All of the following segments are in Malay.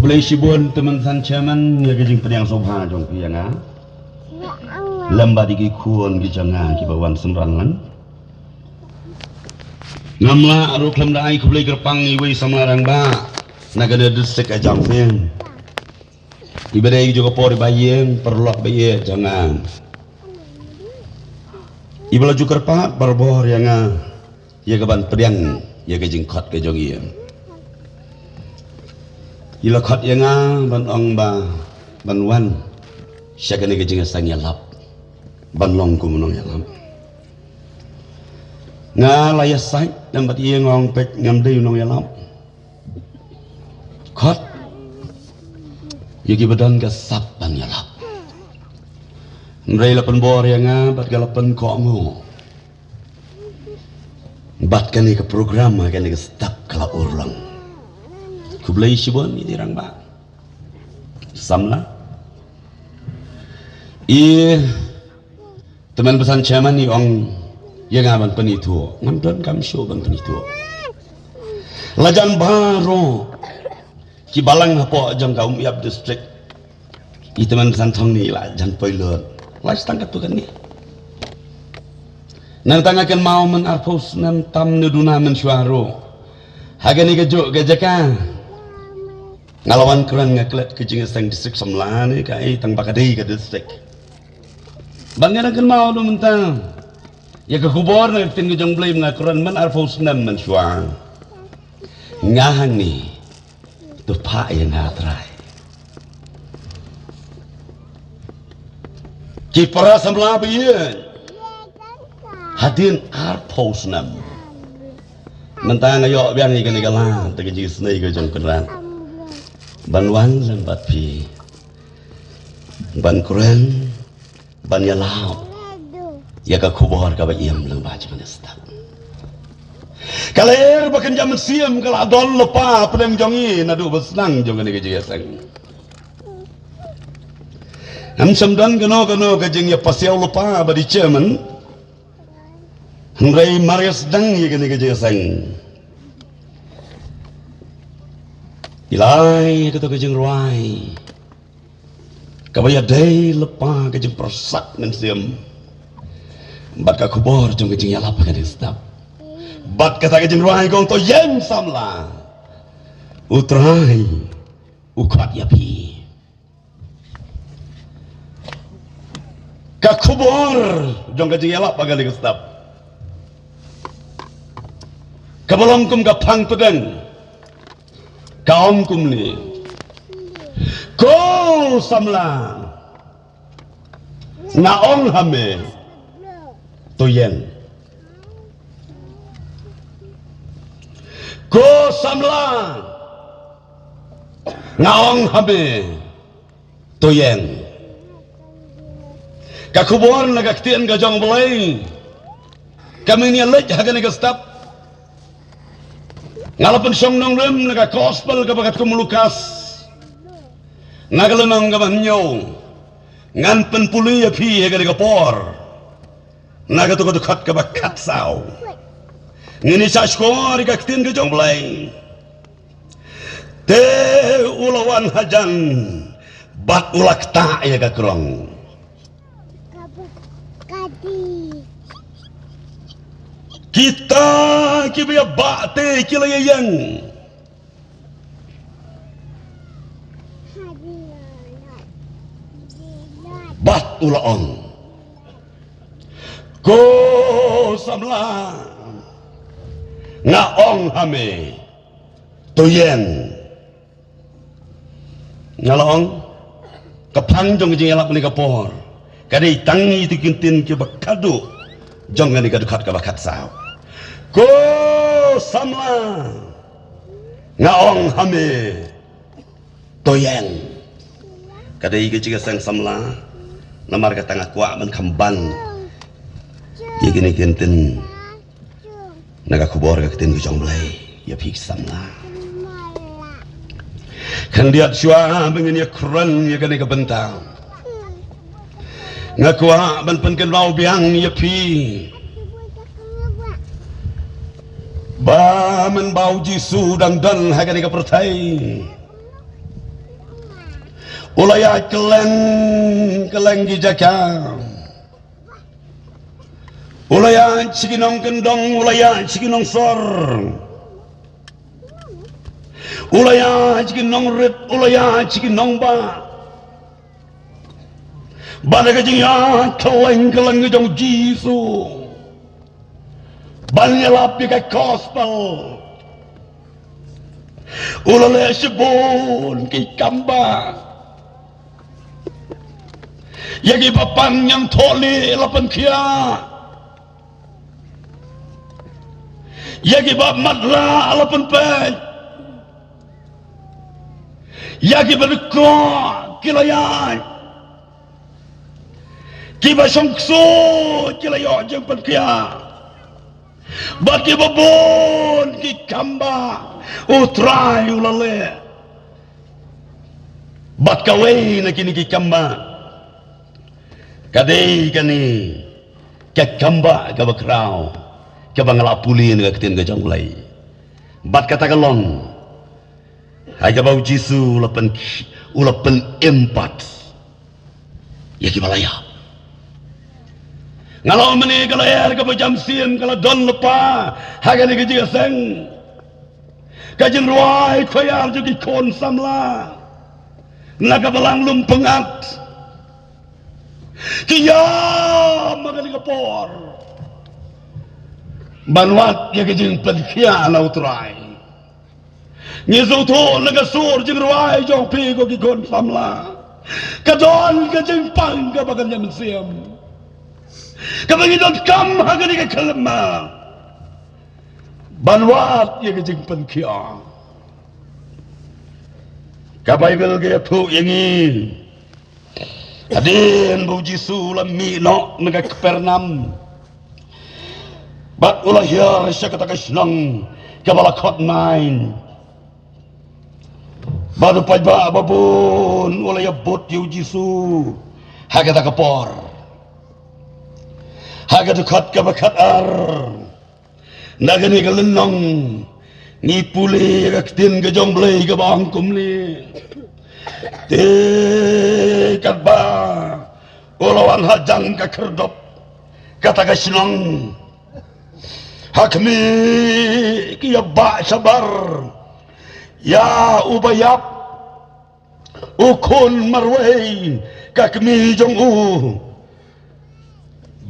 Kebelah sibun teman sancaman ya kejing pedang sobha jong pianga. Lamba digi kuon gi janga ki bawan semrangan. Ngamla aru klam dai kebelah gerpang iwi samlarang ba. Nagada desek ajam fen. Ibadai juga por bayeng perlok baye jangan. Ibala juga kerpat berbor yang ya keban pedang ya kejing kot ke jong iya. Ila khot yang ban ong ba ban wan syakane ke jinga sang yalap ban long ku menong yalap nga laya sai nambat ye ngong pek ngam de nong yalap khot yegi badan ka sap ban yalap nrei lapan bor yang bat galapan ko mo bat kani ke program kani ke stap kala urlang kublai sibon ini dirang ba samla teman pesan caman ni ong yang aman penitu ngamdan kam show ban penitu lajan baro ki balang hapo jang kaum iap district i teman pesan thong ni la jan poilot lais tangkat tu kan ni nang tangakan mau men arpos nam tam neduna men syuaro hagani kejuk gajaka ngalawan keren ngaklet ke jinga sang distrik Samla ni kai tang bakadei ke distrik bangana kan mau lu mentang ya ke kubor na tin ke jong blame ngakran man arfos nam man syua ngahang ni tu pa yang hatrai ki para Samla biye hadin arfos nam mentang ayo biang ni kan igala te ke jis nei ke jong keran banwan lembat pi ban kuren ban yalao ya ka kubor ka ba iem lembat mana stak kaler bakan jam siam kala dol lepa pedang jongi nadu besnang jong ni ke sang am samdan gano ke jing ya pasiau lepa ba di chairman ngai marias dang ye ke sang ilai kata kejeng ruai kabaya day lepa kejeng persak men siam bat ka kubor jong kejeng yalap kan stap bat kata kejeng ruai gong to yem samla utrai ukat yapi ka kubor jong kejeng yalap kan stap kabalong kum ka pang pedang kaum kumni ko Samla naong hame toyen ko Samla naong hame toyen kakubor nagaktian gajong belai kami ni lej hagan stap ngalapan song nong rem naga gospel ka bagat kumulukas nagalanong ka banyo ngan penpuli ya pi hega naga por naga tukat ka bakat sao ngini sa skor ka kitin ka jomblay te ulawan hajan bat ulak ta ya ka krong kita kibaya bakte kilayang bat ulaong ko Samla ngaong hame toyen ngalaong kapang jong jing elak ni kapor kadai tangi tikintin ki bakadu jong ngani kadukat ka bakat sao ko Samla ngaong hame toyen kadai ke jiga sang Samla namar ka tangak kwa man kamban ye gini kintin naga kubor ka kitin jong blai ya pik Samla kan dia syua bengen ya kran ya gani ka bentang ngakwa ban pen kan bau biang ya pi ba men bau jisu dang dan haga ni ka pertai ulaya keleng gijaka ulaya cikinong kendong ulaya cikinong sor ulaya cikinong rit ulaya cikinong ba bana kajing ya keleng gijong jisu banya lapi ka gospel ulale sibon ki kamba yagi bapan yang toli lapan kia yagi bab madra lapan pej yagi berko kilayan kiba songso kilayo jeng pan kia bagi babon ki kamba utrai ulale bat kawai na kini ki kamba kadai kani ka kamba ka bakrao ka bangalapuli na katin ka jonglai bat kata kalon ay ka bau jisu ulapan empat ya ki balaya ngalau meni kalau air ke jam sian kalau don lepa haga ni keji seng kajin ruai koyar juga kon samla naga belang lum pengat kia maga ni kapor banwat ya kejing penkia na utrai nyesu to naga sur jing ruai jong pi ko ki kon samla kadon kejing pang ka bagan jam siam kapag kam hagan ka kalma banwat ya kejing penkia ka bible ge pu yangi adin bu jisu lami no naga kepernam bat ulah ya syakata kasnang kabala khot nine badu pajba babun ulah ya bot yu jisu hagata kapor haga dekat ke bakat ar nagani ke lenong ni puli ke tin ke jong blai ke bang kumli te kat ba ulawan hajang ke kerdop kata ke senang hakmi ki ba sabar ya ubayap ukun marwai kakmi jong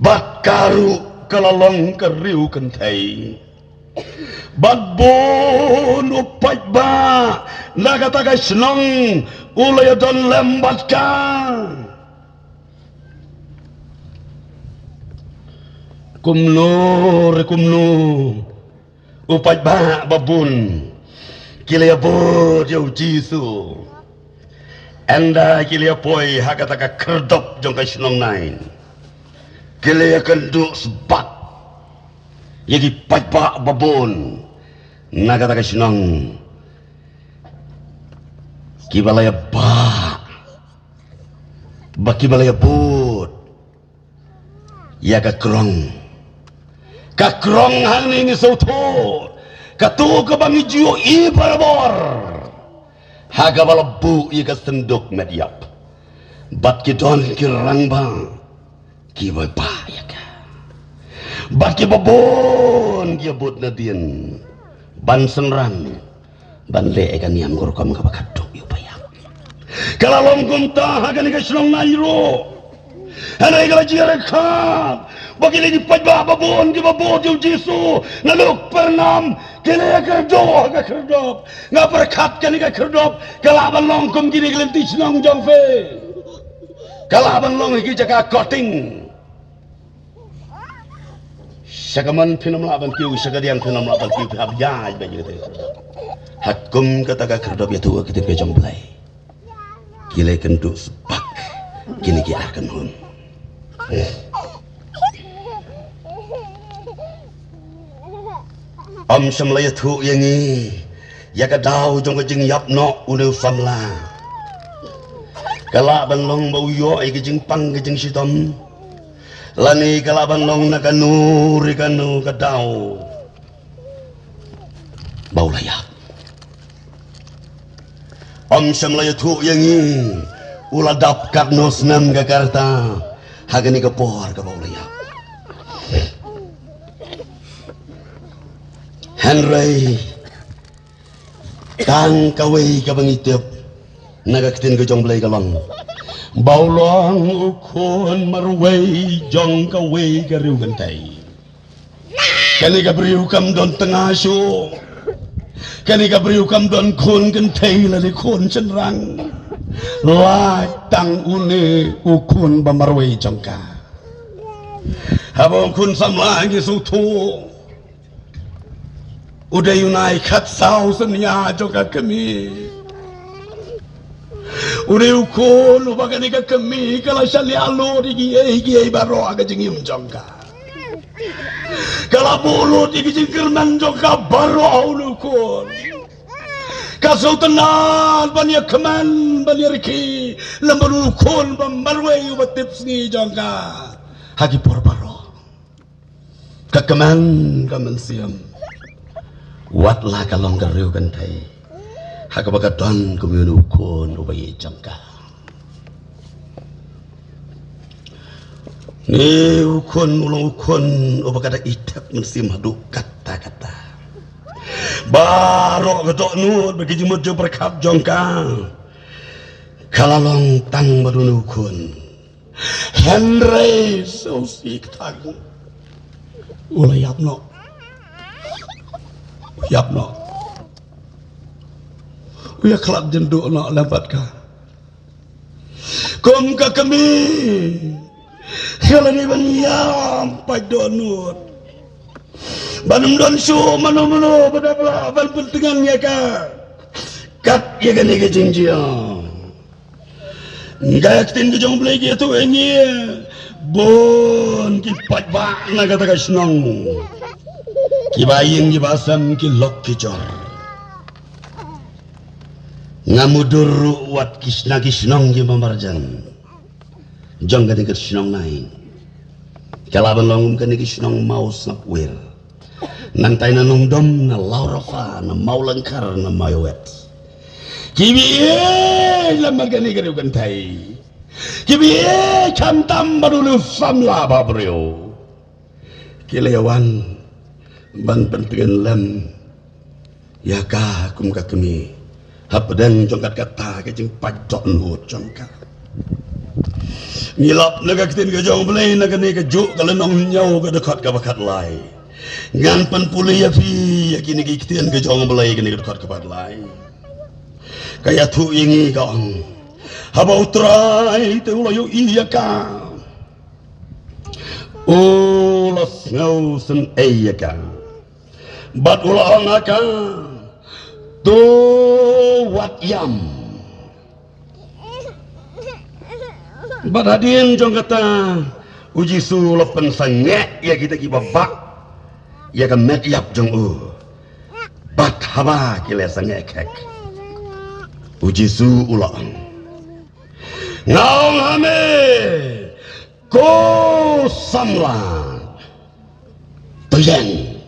bat karu kelalong keriu kentai bat bon upat ba nagata ka senang ulay don lembat ka kumlo upat ba babun kilaya bod yau jisu anda kilaya poi hakata ka kerdop jong ka senang nain kilaya kenduk sebab yagi pajpak babon nagata ka senang kibalaya ba bakibalaya bud ya ka krong hang ni sauto katu ka bangi jiu ibarabor haga balabu ya ka senduk mediap bat kidon kirang bang kiboy pa ya ka baki babon kia bot na din ban senran ban le kan yang gorkom ka bakadok yu paya kalalom kunta hagan ka slong nairo hanay ka jira ka bagi ni pajba babon ki babon yu jisu naluk pernam kile ka do ka kerdop nga perkat kan ka kerdop kalaban long kum kini gelenti snong jongfe kalaban long ki jaka koting sakaman pinam laban kiu sakadian pinam laban kiu hab jaj bagi kita hakum kata ka kerdop ya tu kita ke jomblai kile kenduk sepak kini ki akan hun om samlaya tu yangi ya ka dau jong ka jing yap no unu famla kala ban long bau yo ai ka jing pang ka jing sitom lani kalaban long nakanu rikanu kadau bau layak om samlaya tu yangi ulah dapkat nosnam Jakarta hagani kepor ke bawah layap Henry kang kawai ka bangitip nagaktin ko jong blay kalong baulong ukon marway jong kawai ka riu gantay kani ka beriu kam don tengah syo kani ka beriu kam don kon gantay lali kon cenrang latang une ukun bamarway jongka habang kun samlang isutu udah yunai kat sau senya jongka kami udah ukun ubagan ika kami kalau syali alu di giai baro aga jengim jongka kalau bulu di jengkerman jongka baro ulukun kasau tenan bania keman bania riki lembaru kon bambarwe ubatip sni jangka hagi porbaro kekeman kaman siam watlah kalong gariu gantai hagabagadon kumyunu kon ubayi jangka ni ukon ulong ukon ubagada itap mensim hadu kata-kata barok getok nut bagi jemut jo berkap jongka kalalong tang badunukun Henry sosik tang ulay yapno uya kelak jenduk no lambat ka kom ka kami kalau ni banyam padonut banum don su mano pada bal pentingannya ka kat ya kan ke jinjia ngai tin ke jong blai gitu ini bon ki pat ba na kata ka snong ki baying ki basam ki lok ki jor ngamudur wat kisna ki snong ki mamarjan jong kan ke snong nai kalaban longum kan ki snong mau snapwir nantai na nongdom na laurafa na maulangkar na mayowet kibiye lamagani gani gantai kibiye kantam badulu famla babrio kilewan ban pentingan lam ya ka kum ka kami hapedan jongkat kata ke jeng pajok nuhut jongkat ngilap naga kitin ke jong belai naga ni ke juk kalau nong nyau ke dekat ke bakat lai ngan pan pulih ya fi kini kitian ke jong belai kini dekat ke bakat lai kaya tu ingi kang haba utrai te ulayo iya ka ulas ngau sen iya ka bat ulang aka tu wat yam badadin jong kata uji su lepen sangek ya kita kibabak ya kan met yap jong bat haba kile sangek kek uji su ulang ngaung hame ko samla toyen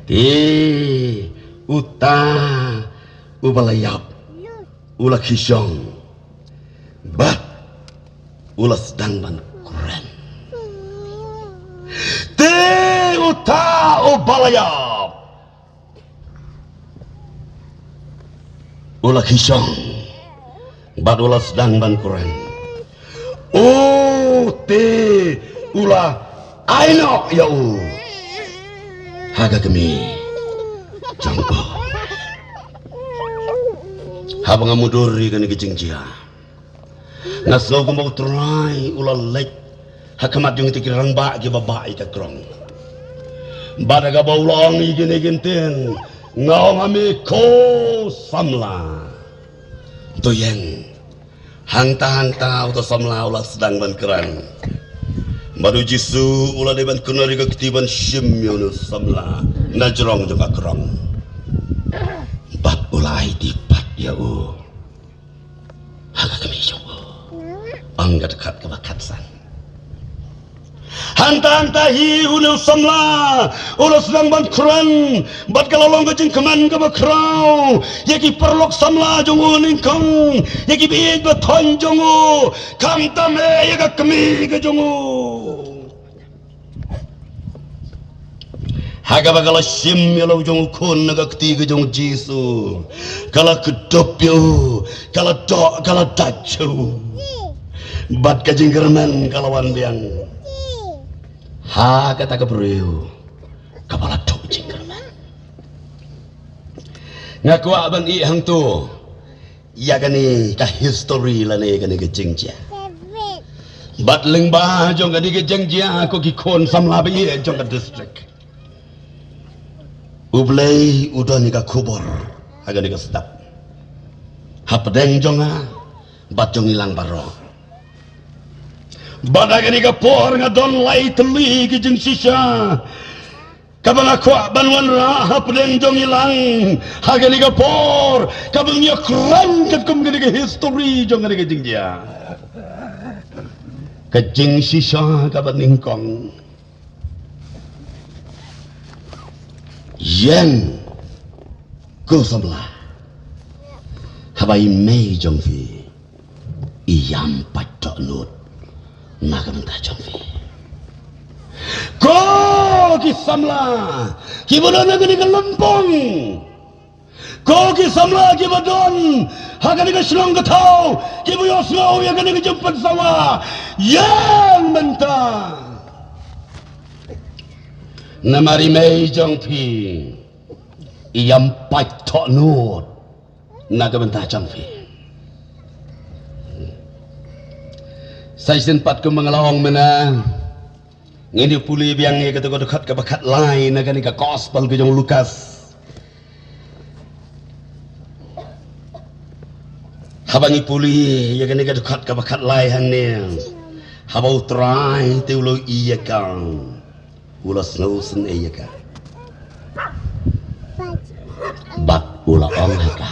ti uta ubalayap ula kisyong bat ulas dangban keren te uta ubalayap ula kisyong bat ulas dangban keren te ula aino ya haga kami jangko habang amudori kan kejingjia naslo ko mau try ulal lek hakamat yung tikirang ba ki babae ka krong badaga bawlang igene genten ngaw ngami ko samla toyeng hanta uto samla ulah sedang ban keran baru jisu ulah deban kunari ka ketiban shim yunus samla najrong juga krong bat ulai dipat ya haga kami jong angga dekat ke bakatsan hanta hi ulu samla ulu sedang ban kran bat kalau long gajing keman ke bakrau yaki perlok samla jongu ningkong yaki biig ba thon jongu kam tame yaga kami ke jongu haga bagala sim yalo jongu kun naga ketiga jongu Jisu kala kedopyo kala do kala dacu bat kajing kerman kalawan biang ha kata kebriu kepala tok jingkerman ngaku aban i hang tu ya gani ka history la ne gani ke jingja bat ling ba jong gani ke jingja ko ki kon samla ba ye jong ka district ublei udon ka kubor agani ka stap hapdeng jonga bat jong ilang baro Bada ni kapor nga don lay teli ki jeng sisa kabang ako banwan ra pedeng jong ilang haga ni kapor kabang ya kran kat kum gani ka history jong gani ka jeng dia ka jeng sisa kaban ningkong yen ko samla habai mei jong fi iyam patok nut naga mentah jomfi ko kisamla kibodan nagani kalempong ko kisamla kibodon hagani ka silong katau kibuyos ngau yagani ka jempat sawa yang mentah namari mei jomfi iyam patok nut naga mentah jomfi saya sempat ke mengelawang mana ngini puli biang ye kata dekat ke bakat lain agani ka gospel ke jong Lukas habangi puli ye gani ka dekat ke bakat lain ne habau trai teulo iya kang ulas nausen iya ka bat ula ong ka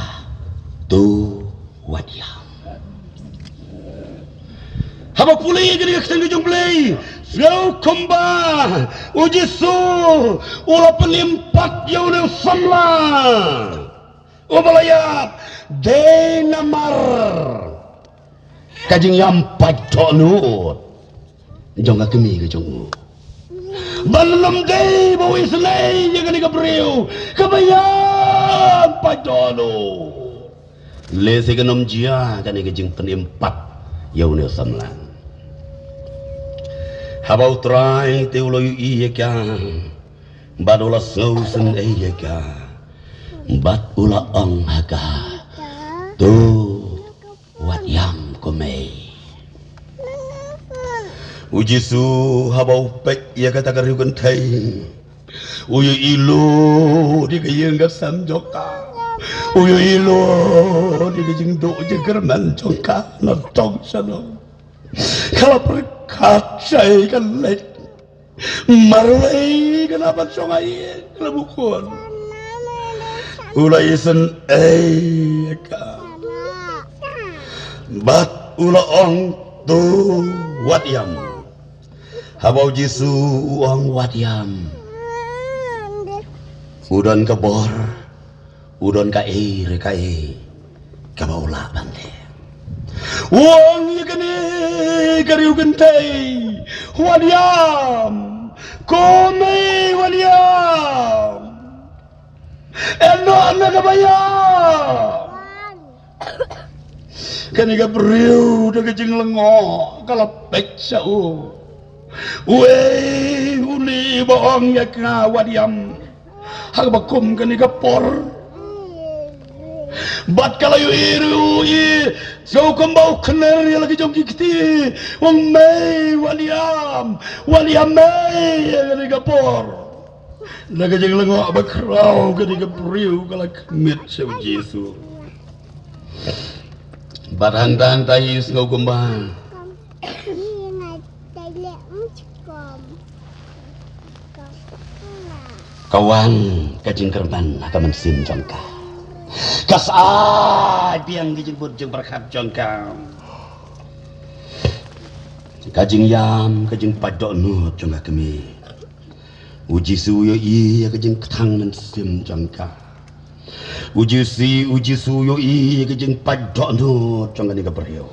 tu wadia haba pulih gini ketemu jong play Sgau kumba ujisu ula pelimpat yaune samla ubalayat denamar kajing yampat tonut jong kami ke jong balem dei bawi selai jangan dikabriu kebayang padono lese kenom jia kan kajing pelimpat yaune samla habau trai teulo iya ka badula sausen iya ka bat ula ong haka tu wat yam komei ujisu habau pek iya kata kariugan thai uyu ilu di kayeng ka samjoka uyu ilu di kajing do jegerman joka notong sano kalau perkat saya kan lek marwai kenapa songai kelebukun ulai sen ka bat ula ong tu wadiam habau jisu ong wadiam udon kebor udon ka air kabau la bande wong yakani kariu gentai wadiam komei wadiam eno anak bayam kani ka priu de kejing lengo kalau pek sau we uli bohong yakna wadiam hak bakum kani ka por bat kalau yu iru so kembau kener ya lagi jongki kiti wong mei waliam mei ya gani kapor naga jeng lengo bakrau gani kapriu kala kemit seu Yesu bat hanta is ngau kembang kawan kajing kerban akan mensim jongka kasai biang dijemput jeng berkat jongka kajing yam kajing padok no jongga kami uji suyo iya kajing ketang dan sim jangka uji suyo iya kajing padok no jongga ni kabaryo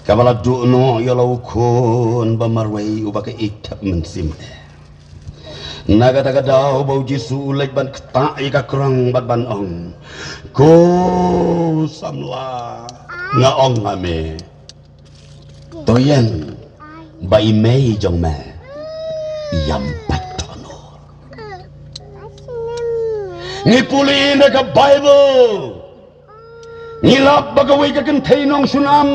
kabala du no yalau kon bamarway ubake itap mensim naga taga daw bau jisu lek ban ketak ika kerang bat ban ong ko samla nga ong ame toyen bai mei jong me yam patono ngipuli na ka Bible ngilap bagawai ka kenteinong sunam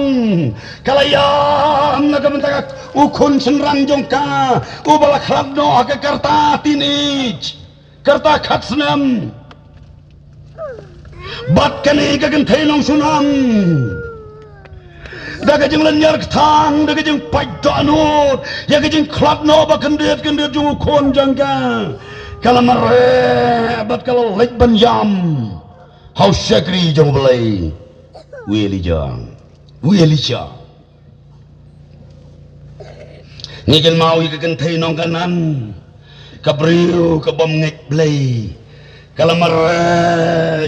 kalayam na kamantagak ukon senrang jong ka ubala kladno ka karta tinij karta katsnam bat kani ka kenteinong sunam daga jeng lanyar ketang daga jeng pajdo anut ya ka jeng kladno ba kendet jong ukon jang ka kalamare bat kalau lek ban yam how syakri jong belai wili jong ngikil mau ikakan thay nong kanan kabriu kabom ngek belai kalamar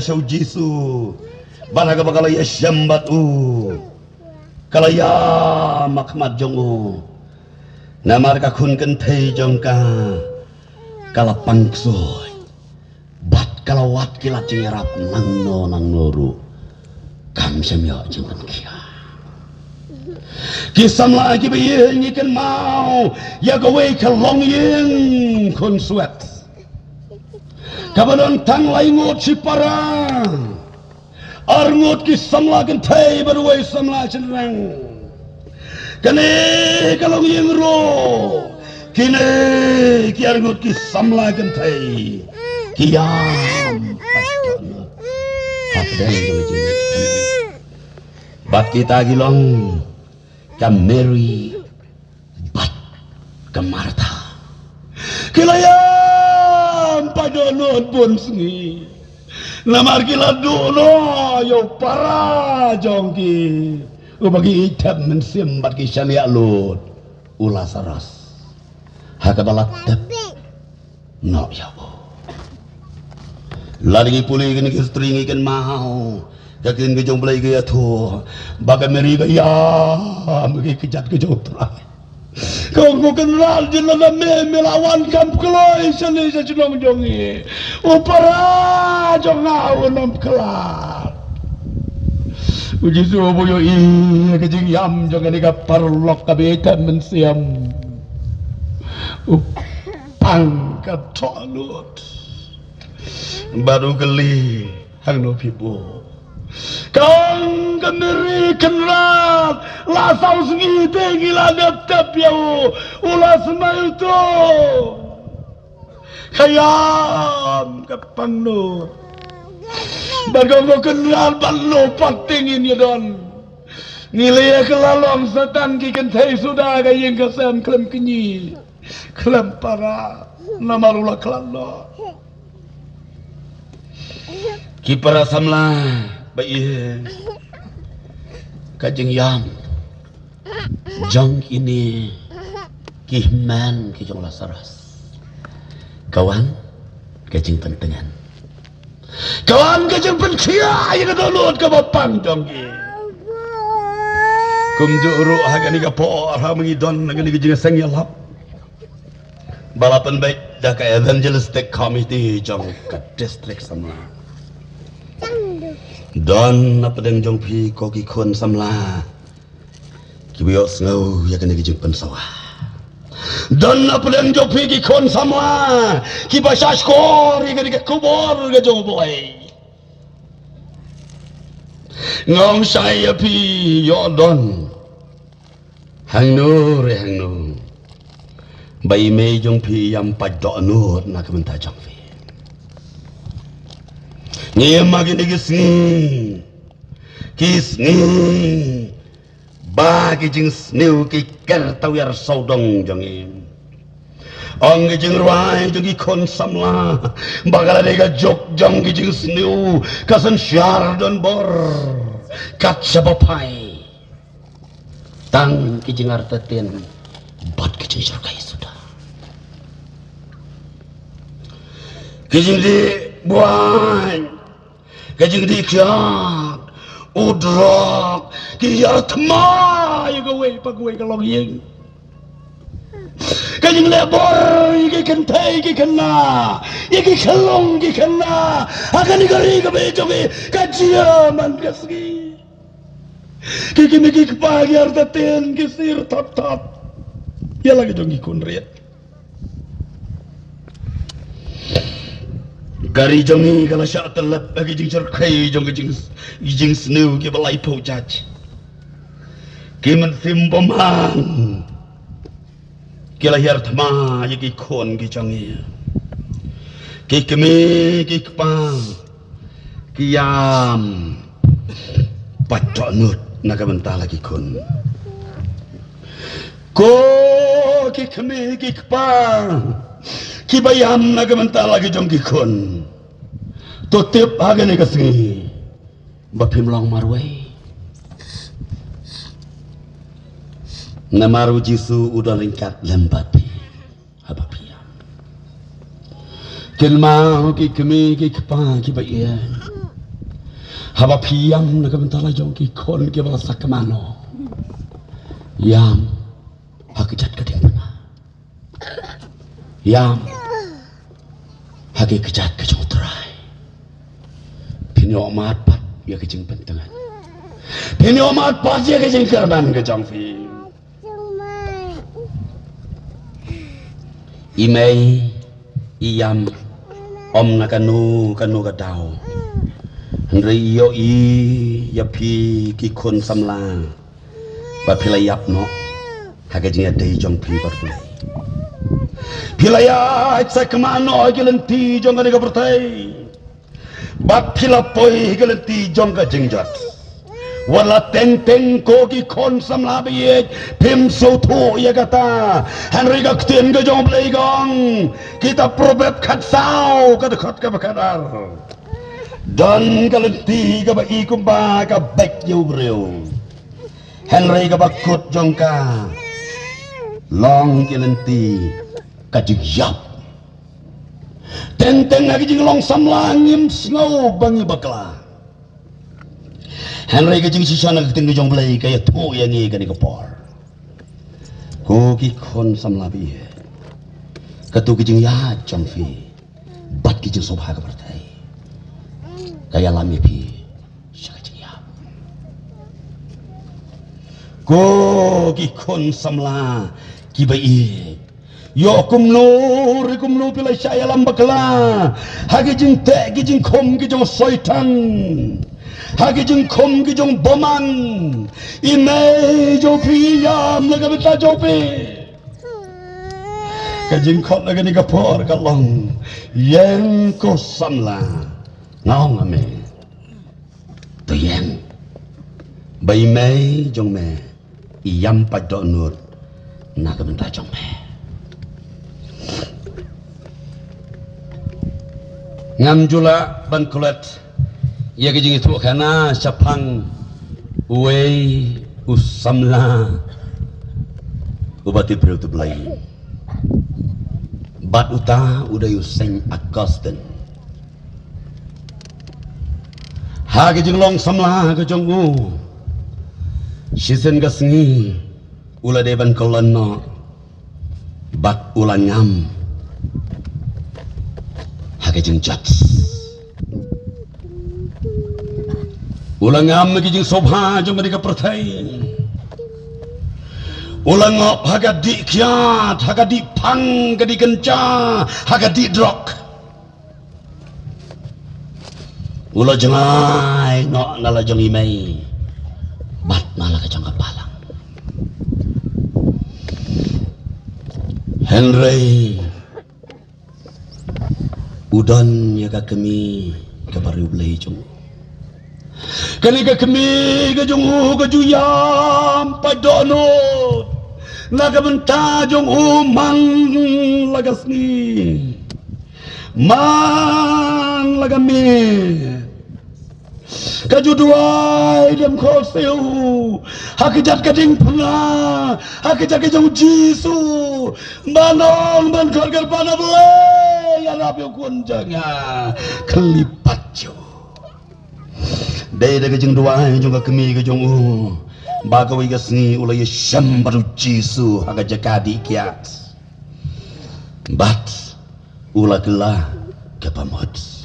syau jisu banaga bakala yasyam batu kalaya makmat jong namar kakun kan thay jong ka kalapang soy bat kalawat kilat cengerap nang noru kam semya jengkan kia kisam lagi bayi ngikan mau ya gawe kalong yeng konsuat kabanon tang lai ngot si para arngot kisam lagi thai berway samla cenrang kane kalong yeng ro kine ki arngot kisam lagi thai kiam padang bat kita gilong ka Mary bat ka Martha kilayam padonot pun sengi namar kila dono yo para jongki ubagi itap mensim bat kisah liat lut ulah saras hakabalat tep no ya bo lagi pulih kini istri ngikan mau kakin kejong belai gaya tu bagai meri gaya bagi kejat kejong terai kau kenal jelas melawan kam keloi seni sejulung jongi upara jongau nam kelak uji subuh yo iya kejing yam jongan ika parlok kabetan mensiam upang katolut baru geli hang no pipo kang kenderi kenrat lasau sengi gila dap ya ulas mai itu kayam kapang no bagong kenrat ballo patingin ya don ngilaya kelalong setan ki kentai sudah kayeng kesem klem kenyi klem para namarula kelalo kipara samla bayi kajeng yam jang ini kihman kijong lasaras kawan kajeng pentengan kawan kajeng pencia yang kedolut ke bapang jong kumjuru hagani ka po arha mengidon hagani kajeng sang yalap balapan baik dah ka evangelistic committee jong ka district samla don apa deng jong pi ko ki kon samla ki biyo ngau ya kene ki jeng sawah don apa deng jong pi ki kon samla ki basha skor ki ke kubor ke jong boy ngong saya pi yo don hang nur bai me jong pi yam padok nur na kementar jong pi ni magin kisni bagi jing sneu ki kertawir saudong jongin ong jing rai jong kon samla bagala dega jok jong ki jing sneu kasan syar don bor kat sabapai tang kijing artatin bat kijing surkai sudah kijing di buan kijing di kiat udrak kiyar tma ya gawe pagwe kalong yeng kijing lebor iki kentai iki kena iki kalong iki kena akan digari ke bejoge kajiaman kasgi kiki miki kepagi artatin kisir tap ya lagi dong ikun riat gari jongi kalau syak telap lagi jing cerkai jong jing snu ki balai pau jaj ki men sim pemang ki lahir thma ki khon ki jongi ki kemi ki kpang ki yam patok nut naga mentah lagi kun ko ki kemi ki kpang ki bayam naga mentah lagi jong ki kun to tip haga ne kasngi bapim long marwai namaru jisu udah lingkat lembati habapia kelma ki kemi ki kpang ki bayam habapiyam naga mentah lagi jong ki kun ki bala sakmano yam hakijat kadang yam hagi kejat kejong terai pinyo mat pat ya kejeng pentengan pinyo mat pat ya kejeng kerban kejong fi imei iyam om nakanu kanu kadau Henry yo i ya pi ki kon samla ba pilayap no hagajnya dei jong pi barpulai pilaya sakmano gelenti jong ga bertai bat pilapoi gelenti jong ga jengjat wala teng ko ki kon samla biye pim so tho ya kata Henry ga ktien ga jong blai gong kita probet khat sao ka dekat ka bakadar dan gelenti ga ba ikumba ka baik yo breu Henry ga bakut jong ka long gelenti kajig yap tenteng lagi jing long samlangim snow bangi bakla Henry kajing sisana keting jong blai kaya tu yang ngi kani kepor ko ki kon samlabi katu kajing ya jamfi bat kajing sobha ka bertai kaya lami pi kajing ya ko ki kon samla ki bai yo kumno pilai saya lambakla hagi jing te gi jing khom gi jong soitan hagi jing khom gi jong boman ime jo piyam laga beta jo pe ka jing khot laga ni kapor kalong yang ko samla ngong ame to yang bai me jong me iyam pa do nur naga beta jong me ngam jula ban kulat ya kijing itu kana sapang uwei usamla ubati bro tu belai bat uta udah yuseng Augustin ha kijing long samla ke jongu sisen gasngi ula de ban kolano bat ulan ngam kajing jat ulang am kajing sobha jong mereka pertai ulang op haga di kiat haga di pang haga di kenca haga di drok ulah jengai no nala jong imei bat nala kajang kepalang Henry udan ya ka kemi ka baru blai jong kani ka kemi ka jong ka juyam padono naga benta jong umang lagasni man lagami kajuduai dem khol siu hakijat kading puna hakijat kejong jisu manong ban khol ker pana bele ya rapi kunjanga kelipat jo dai da kejong duai jong kemi kejong bagawi gasni ulai syam baru jisu hakijat kadi kiat bat ula kela kepamot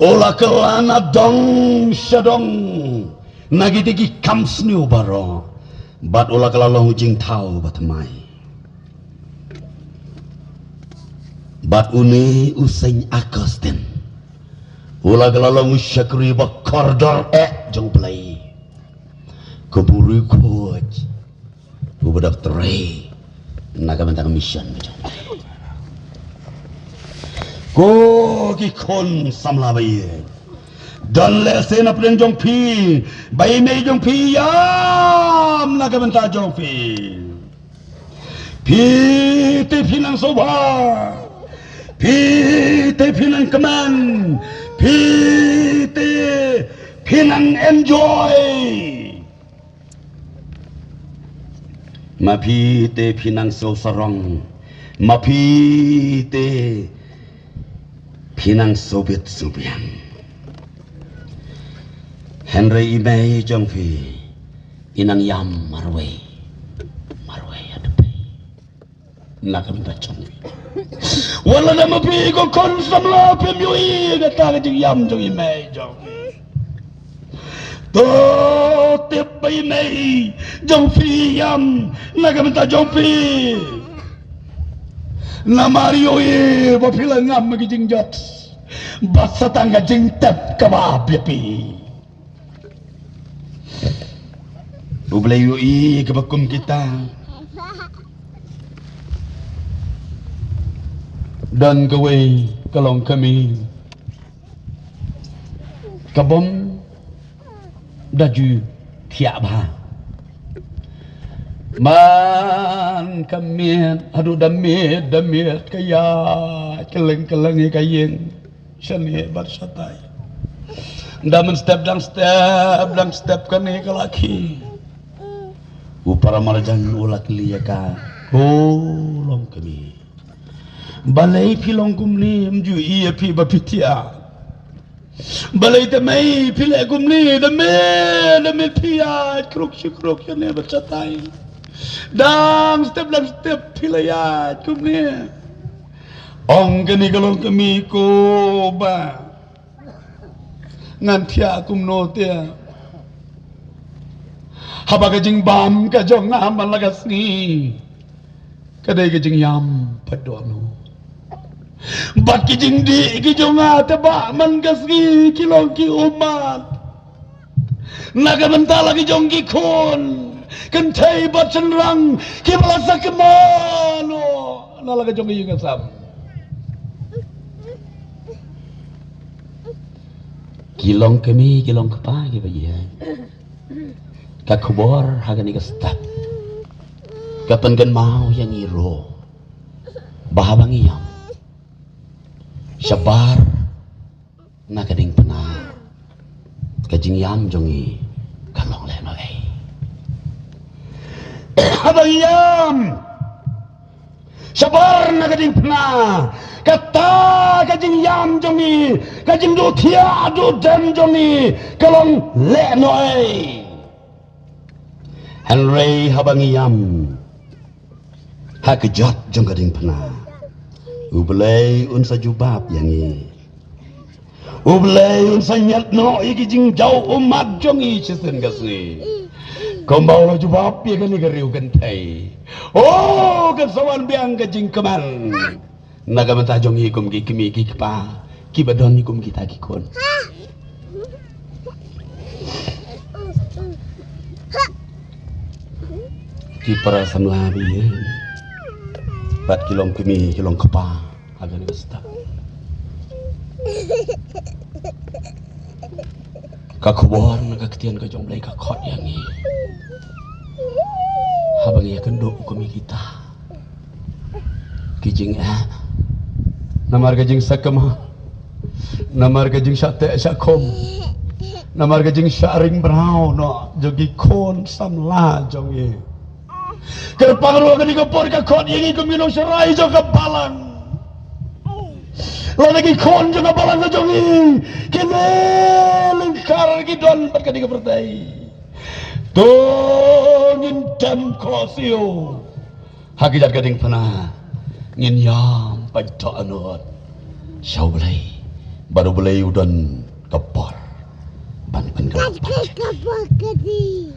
ula kela na dong syadong nagitigi kamsni ubaro bat ula kela long jing tau batmai bat uni usain akosten ula kela long syakri ba kordor jong play keburu kuat ubadak tray naga bentang mission jong ko ki kon samla bai dan le se na preng jong phi bai me jong phi yam na ka benta jong phi te phi nang soba phi te phi nang kaman phi te phi nang enjoy ma phi te phi nang so sarong ma phi te Pinang Soviet Subian Henry Imei Jongfi Inang Yam Marway Adepe Naka minta Jongfi Wala na mapi ko konsam la pemyui Gata ka Yam Jong Imei Jongfi To tip ba Imei Jongfi Yam Naka minta Jongfi na Mario ba pila ngam magijing jot basa tangga jing tep kabab yapi ublayu kabakum kita dan kawai kalong kami kabom daju tiaba man kamiet aduh damit kaya keleng kayeng seni bersatai damen step kani kalaki upara marjan ulak liyaka long kami balai pilong kumni mju iya pi bapitia balai temai pile kumni dame pia kruk ne bersatai dam step pilaya kumni ong kani kalong kami ko ba ngantia kumno tia haba kajing bam kajong ngaman lagasni kadai kajing yam padono bat kajing di kajong ngate ba man gasni kilong ki umat naga mentala kajong ki kon kentai bat cenrang ki balasa kemano nala kajong ki ngasam kilong kami kilong kepa ke bayi ka kubor haga ni step kapan kan mau yang iro bahabang iyam sabar na kading pena kajing yam jongi kalong leno habang iyam sabar na kading pena kata kajing yam jongi kajing do thia do dem jongi kalong le noi Henry habang yam hakejat jong kajing pena ublay unsa jubab yangi ublay unsa nyat no ikijing jauh umat jongi chisen gasni kombau lo jubab ya kani gariu gentai oh kesawan biang kajing keman naga mentah jong hikum ki kimi ki pa ki badon hikum kita ki kon ki para samlabi bat kilong kimi kilong kepa agan gesta ka kubor naga ketian ka jong blai ka khot yang ni habang ya kendo kumi kita kijing namar kajing sakama namar kajing sate sakom Namar kajing syaring berau no jogi kon samla jongi. Kerpangro kani kapor ka kon ingi kumino serai jo kapalang. Lagi kon jo kapalang jongi. Kene lengkar kidon pat kani kapertai. Tongin dem kosio. Hakijat kading pana. Ngin yam pada anot. Syau belai. Baru belai udan kapor. Ban kapor kadi.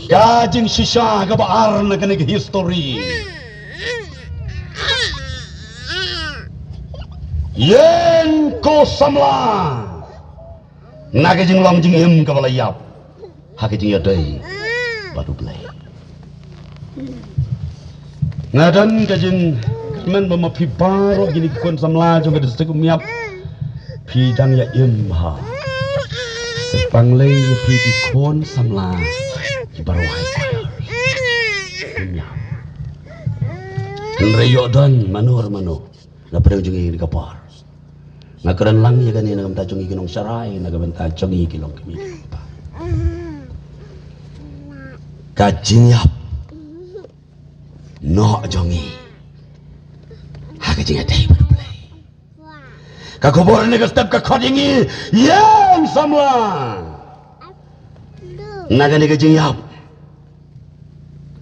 Kajing sisa kabar na kanig history. Yen ko samla. Nagajing long jing im kabalayap. Hakijing yadai. Baru belai. Ngadan kajing men memapi baro gini kon samla jong kadis miap. Pidang ya im ha. Sepanglay ya pidi kon samla. Baru hai Nreyo dan manur na pada ujung ini kapar ngakaran lang ya gani nagam tajong ikinong saray nagam tajong ikilong kami kajinyap no jongi hakajinya day baru play kakobor ni kastap kakodingi yang samla nagani kajinyap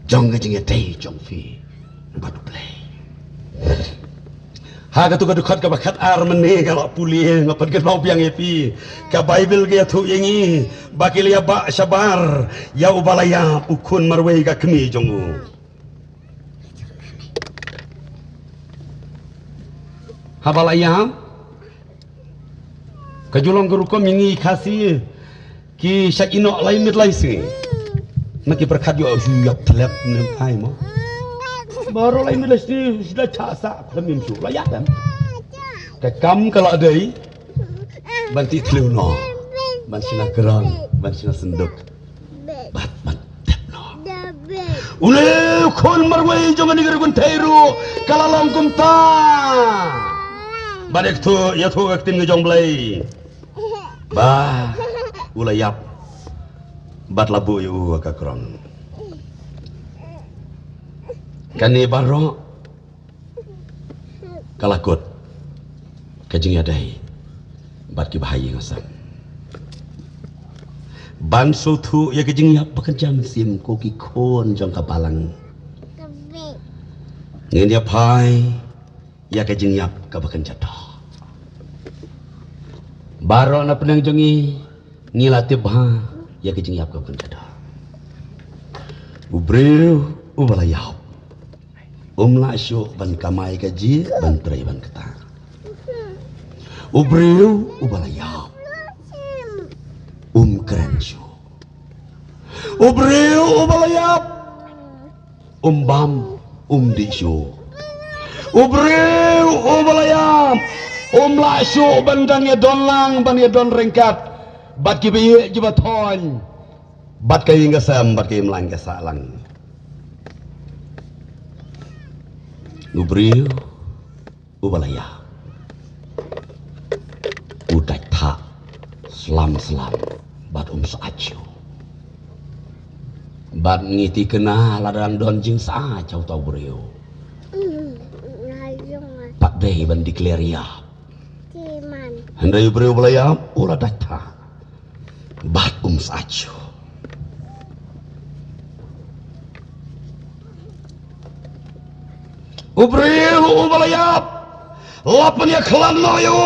jong kajing day jong fi baru play haga tu kadukhat ka bakat ar meni kalau pulih ngapan ke bau piang epi ka bible ge tu yengi bakil ya ba sabar ya ubalaya ukun marwei ka kemi jongu habalaya ka julong guru ko mingi khasi ki syakino lain mit laisi maki berkat yo yap telep nem ai mo baru lain mit laisi sudah casa kemim su layak kan kekam kalau ada banti tluno ban sina gerang ban sina senduk bat tep no ule kon marwai jangan diger kun tairu kalalong kumta badek tu ya tu aktin ngejong blai ba ulayap bat labu yu ka krong kani baro kalakut kajing yadai bat ki bahaya ngasam ban sutu ya kajing ya pekerjaan sim ko ki kon jong kapalang ngin ya pai ya kajing yap ka bekerja dah baro na penang jongi ngilatib ha ya kajing yap ka bekerja dah ubreu ubalayap la syuk ban kamai kaji ban trai ban ketar ubreu ubalayap keren syuk ubreu ubalayap bam di syuk ubreu ubalayap la syuk bandang ya donlang ban ya don rengkat bat ki biye jibaton bat kay ngasam bat kay mlang kasalang ubreu ubalaya udah tak selam bat saacu bat ngiti kena ladang donjing saacau tau breu pak deh ban dikleria handai breu ubalaya ulah data bat saacu ubreu ubalayap lapan ya kelam noyo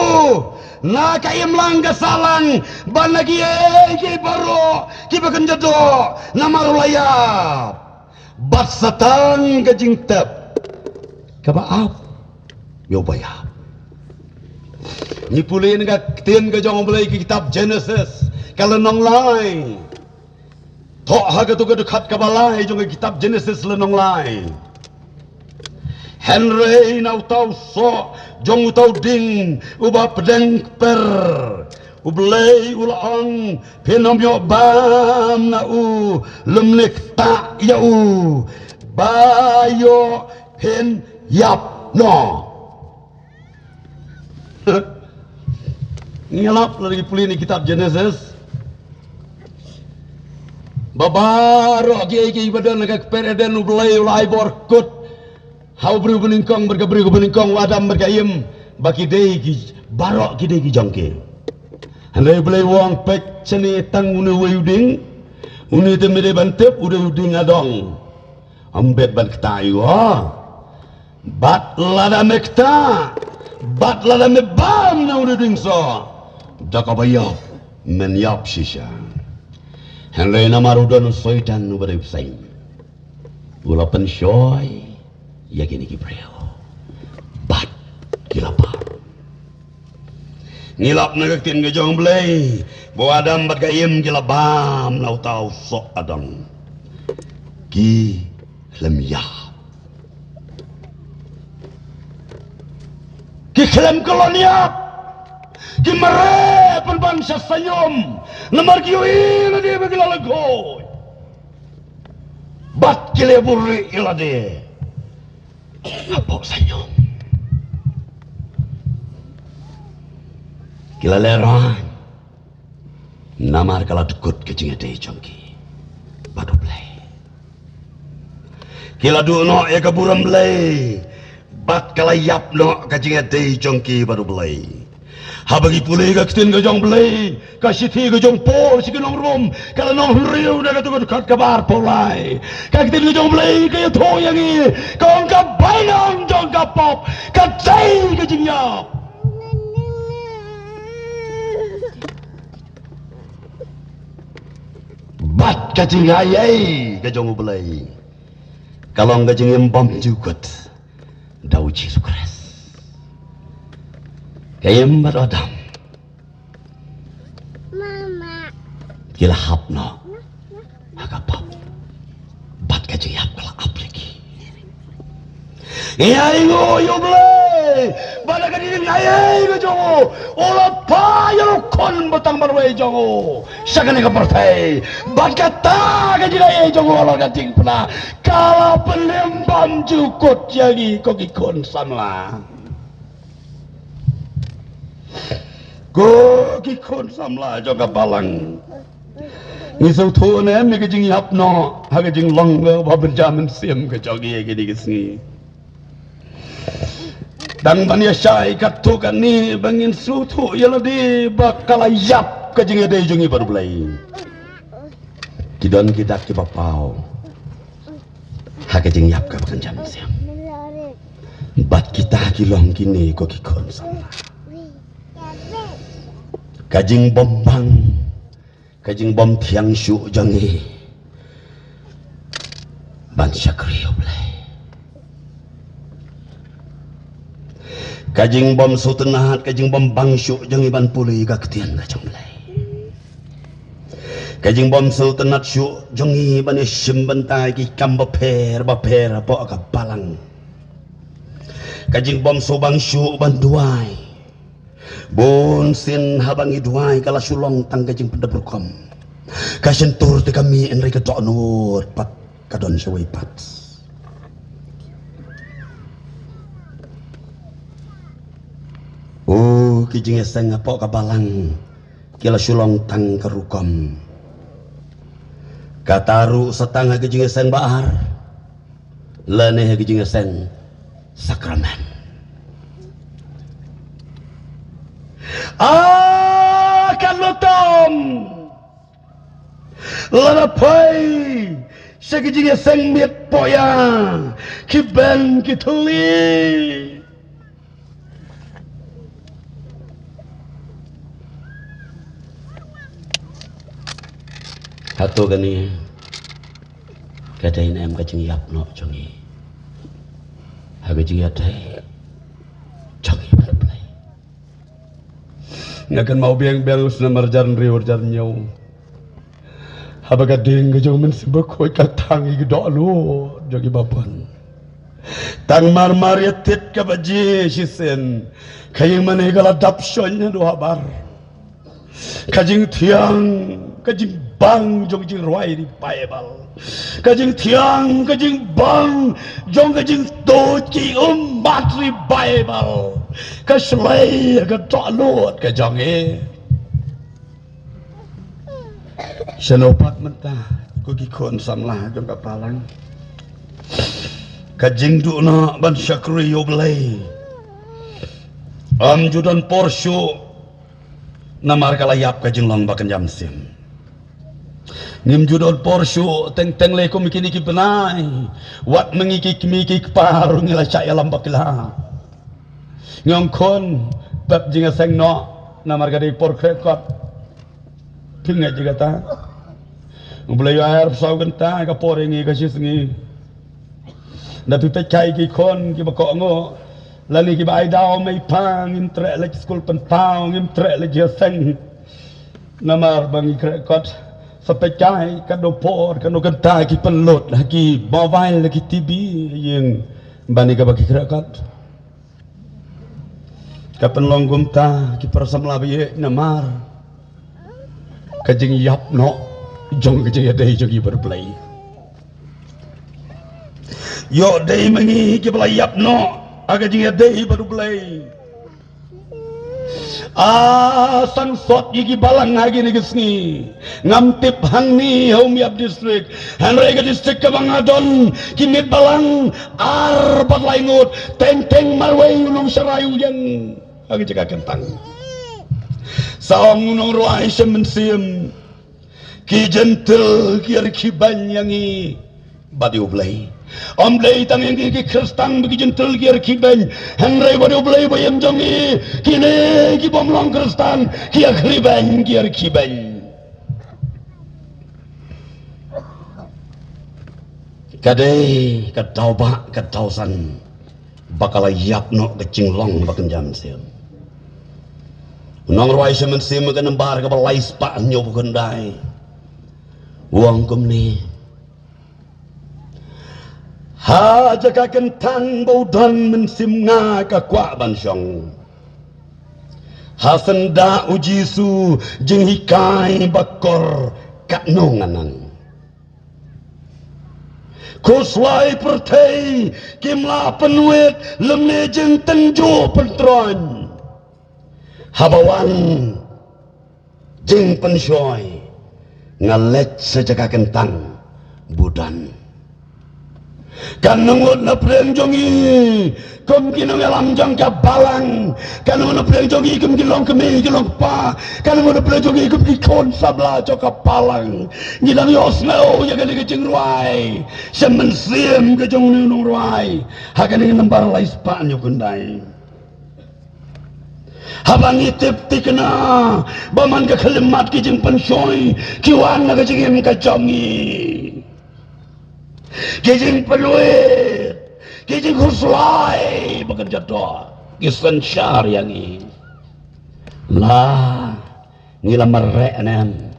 na kaim langga salang ban lagi ki baro ki bakan jado nama ulayap bat satang kajing tep kabaap yo bayap ni pulin ga tien ga jong belai kitab Genesis kalau nong lai tok haga tu ga dekat kabalai jong kitab Genesis lenong lai Henry nau tau so jong tau ding ubah pedeng per ublei ulang penom yo bam na u lemlik tak ya u bayo pen yap no ngelap lagi pulih ni kitab Genesis babaro kiai badan ka pereden ulai ulai borkut hau bru beningkong berkabru beningkong wadam berkayem baki dei ki barok ki dei ki jongke handai belai wong pek ceni tang unu wayuding unu temede bantep udah uding adong ambet ban ketayu bat lada mekta bat lada mebam na udah ding so dakabayap menyap sisa handai namarudon soitan nu beripsing gula penshoy ya gini kibreo bat kilapa ngilap nagaktin gajong belay bawa adam bat kayem kilabam nau tau sok adang ki lemyah ki kelem koloniap ki mere penbangsa senyum namar kiwi lagi begila legoy bat kile buri ilade apa senyum kila leran namar kala tukut kecing ade jongki badu play kila duno ya kaburam play bat kala yap no kecing ade jongki badu play habagi pulih ka kitin ka jong play ka siti ka jong pol si kinong rum kala nong riu na katukut kat kabar polay ka kitin ka jong play kaya toyangi kong ka bainang jong ka pop ka jay ka jingyap bat kacing ayai kajong ubelai kalau kacing embam juga dau Yesus kayem bat adam mama kila hapno agapap bat kacing hap kala apliki ayai ngoyo belai bala kadin ayai kajong olat payal kon batang barway jongo sakane ka partai bat kata kajing ayai jongo olat kating pula kala pelembam jukut yagi koki kon samla koki kon samla joga balang ngisau tu ne mi kajing yap no ha kajing long ba berjaman sim ka jogi gidi gisni dan bania syai katukan ni bangin sutu yala di bakal yap kajing ade jungi baru belai kidon kita ki bapau ha kajing yap ka bakan jam siam bat kita kilong kini ko kikon sama kajing bombang kajing bom tiang syuk jangi ban syakriyo belai kajing bom sutenahat kajing bom bangsyuk jangi ban puli ka ketian kajang belai kajing bom sultanat syuk jangi ban isim bentai ki kam baper apa ka balang kajing bom sobang syuk ban duai bon sin habangi duai kala sulong tang kajing pendeberkom kasentur te kami enri ka nur pat kadon sewai pat oh kijing eseng apa kabalang kila sulong tang kerukom kataru setengah kijing eseng baar leneh kijing eseng sakramen akan lutom lanapai sekijing eseng miet poya kiben kituli hatu gani kadain em kajing yap no jongi hagajing yadai jongi berplay ngakan mau biang belus na marjan riur jar nyau habaga ding gajong men sebekoi katangi gdo lu jogi bapan tang mar yatit ka baji sisen kayeng mane gala dapshonya do habar kajing tiang kajing bang jong jing ruai di Bible kajing tiang kajing bang jong kajing toci umat di Bible kaslay ka tolot ka jong Senopat mentah kugi kon samlah jong kapalang kajing duna ban syakri yoblay judan porsyo namar kalayap kajing long bakan jamsim ngim judon porsyo teng leko mikini ki benai wat mengikik paru ngila caya lambaklah ngongkon bab jinga seng no namar gadai por krekot pingat juga ta mulai air pesau genta ka porengi ka sisngi tapi pecai ki kon ki bakok ngo lani ki bai dau mai pang ngim trek lek skul pentau ngim trek lek seng namar bangi krekot sepecai ka do por ka no genta ki penlot lagi mobile lagi TV yang bani ka bagi krekot ka penlong gumta ki persam labi namar kajing yap no jong kejaya dai jogi berplay yo dai mangi ki belayap no aga jing dai baru play sang sot gigi balang lagi ni gesni ngamtip hangni home yap district hanrega district ke bangadon kimit balang arbat laingut teng marway nung sarayu yang aga jaga kentang saong nung ruai semensim ki gentle ki banyangi badi ublay omlay tangeng ki kristan bagi gentle ki ban hanrai badi ublay bayam jongi kini ki bomlong kristan ki ban kadai katausan bakal yapno kecing-long bakan jamsim nong ruai semensim ke nembar ke balai spa nyo bukendai uang kumni ha jaga kentang baudan mensim nga ka kwa bansyong ha senda ujisu jeng hikai bakor kak nonganang kuslai pertai kimla penuit lemne jeng tenjo pentron habawan jeng pensyoy ngalet sejaga kentang budan kan nungut na preng jongi kum kinong alam jang kabalang kan nungut na preng jongi kum kilong kemi kilong pa kan nungut na preng jongi kum kikon sabla jo kapalang ngilang yos ngau ya gani kecing ruai semen sim ke jong nunung ruai hakan ingin nembar lai span yo kundai habang itip tikna baman ka kalimat ki jing pensyoy kiwan na ka jing ka jongi ki jing peluit ki jing huslai bekerja doa ki sensyar yangi lah ngila merek nem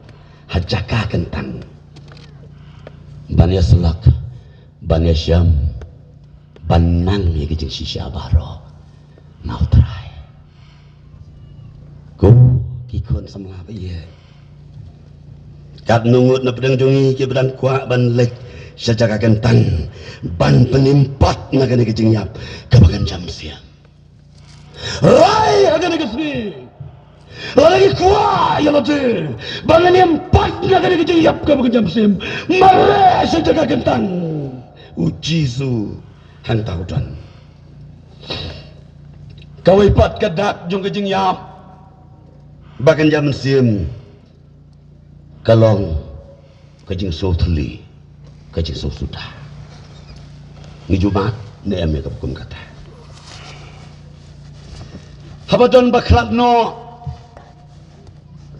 hajaka kentang banya selak banya syam banang ya ki jing sisya baro mau terai ku kikon semlah biye kat nungut na pedang jongi ki pedang kuak ban lek sejaga kentang ban penimpat na kene kejengyap kabagan jam siang rai agane kesni lagi kuak ya lote ban penimpat na kene kejengyap kabagan jam siang mare sejaga kentang ujisu hang taudan kawipat kadak jong kejengyap bakan jam sim kalong kajing so thli kajing so sudah ni jumat ne ame kapkum kata habadon baklat no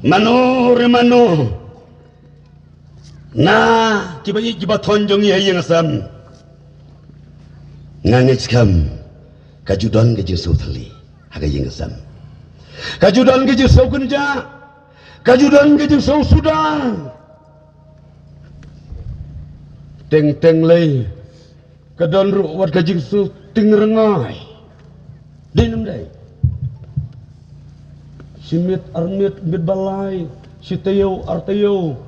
mano na kibayi kibaton jongi hayeng sam ngangit kam kajudon kajing so thli hagayeng sam kajudan kejeng sau kenja kajudan kejeng sau sudah teng lay kadon ruwat kejeng sau ting rengai dinam day simit armit mit balai sitayo artayo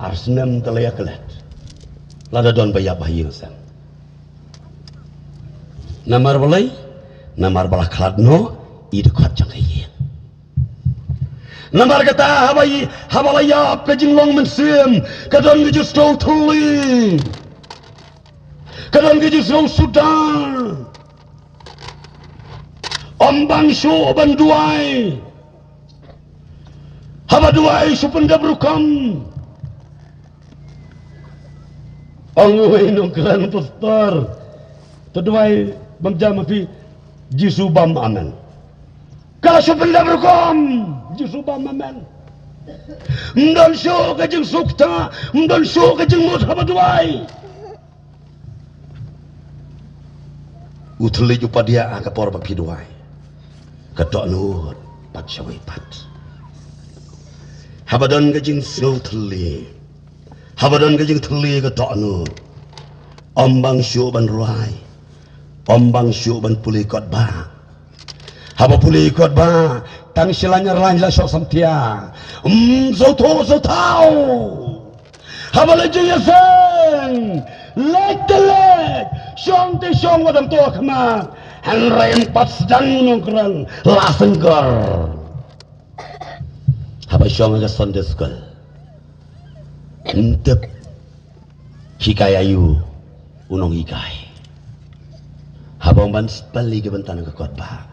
arsnam telaya kelat lada don bayap hayeng sang namar balai namar balak kelat no ide kuat jang hayeng Namar kata habalaya kajing long mensim kadang gejus kau tuli kadang gejus kau sudah ombang syu ban duai haba duai syu penda berukam angui nongkran pastor terduai bamjam api jisu bam amen kalau syu penda berukam jisu bam amen mdan syu kajing sukta mdan syu kajing mut haba duai utli jupa dia kapor bapi duai kadok nur pat syawai pat habadan kajing syu tli habadan kajing tli kadok nur ombang syu ban ruai ombang syu ban puli kot ba haba puli kot ba tang silanya ran la sok samtia so tau haba le jeng sen lek de lek syong te syong wadam to khama han rain pat sedang nongkrang la senggar haba syong ga son deskal entep hikayayu unong hikai haba ban spali ke bentan ke kot ba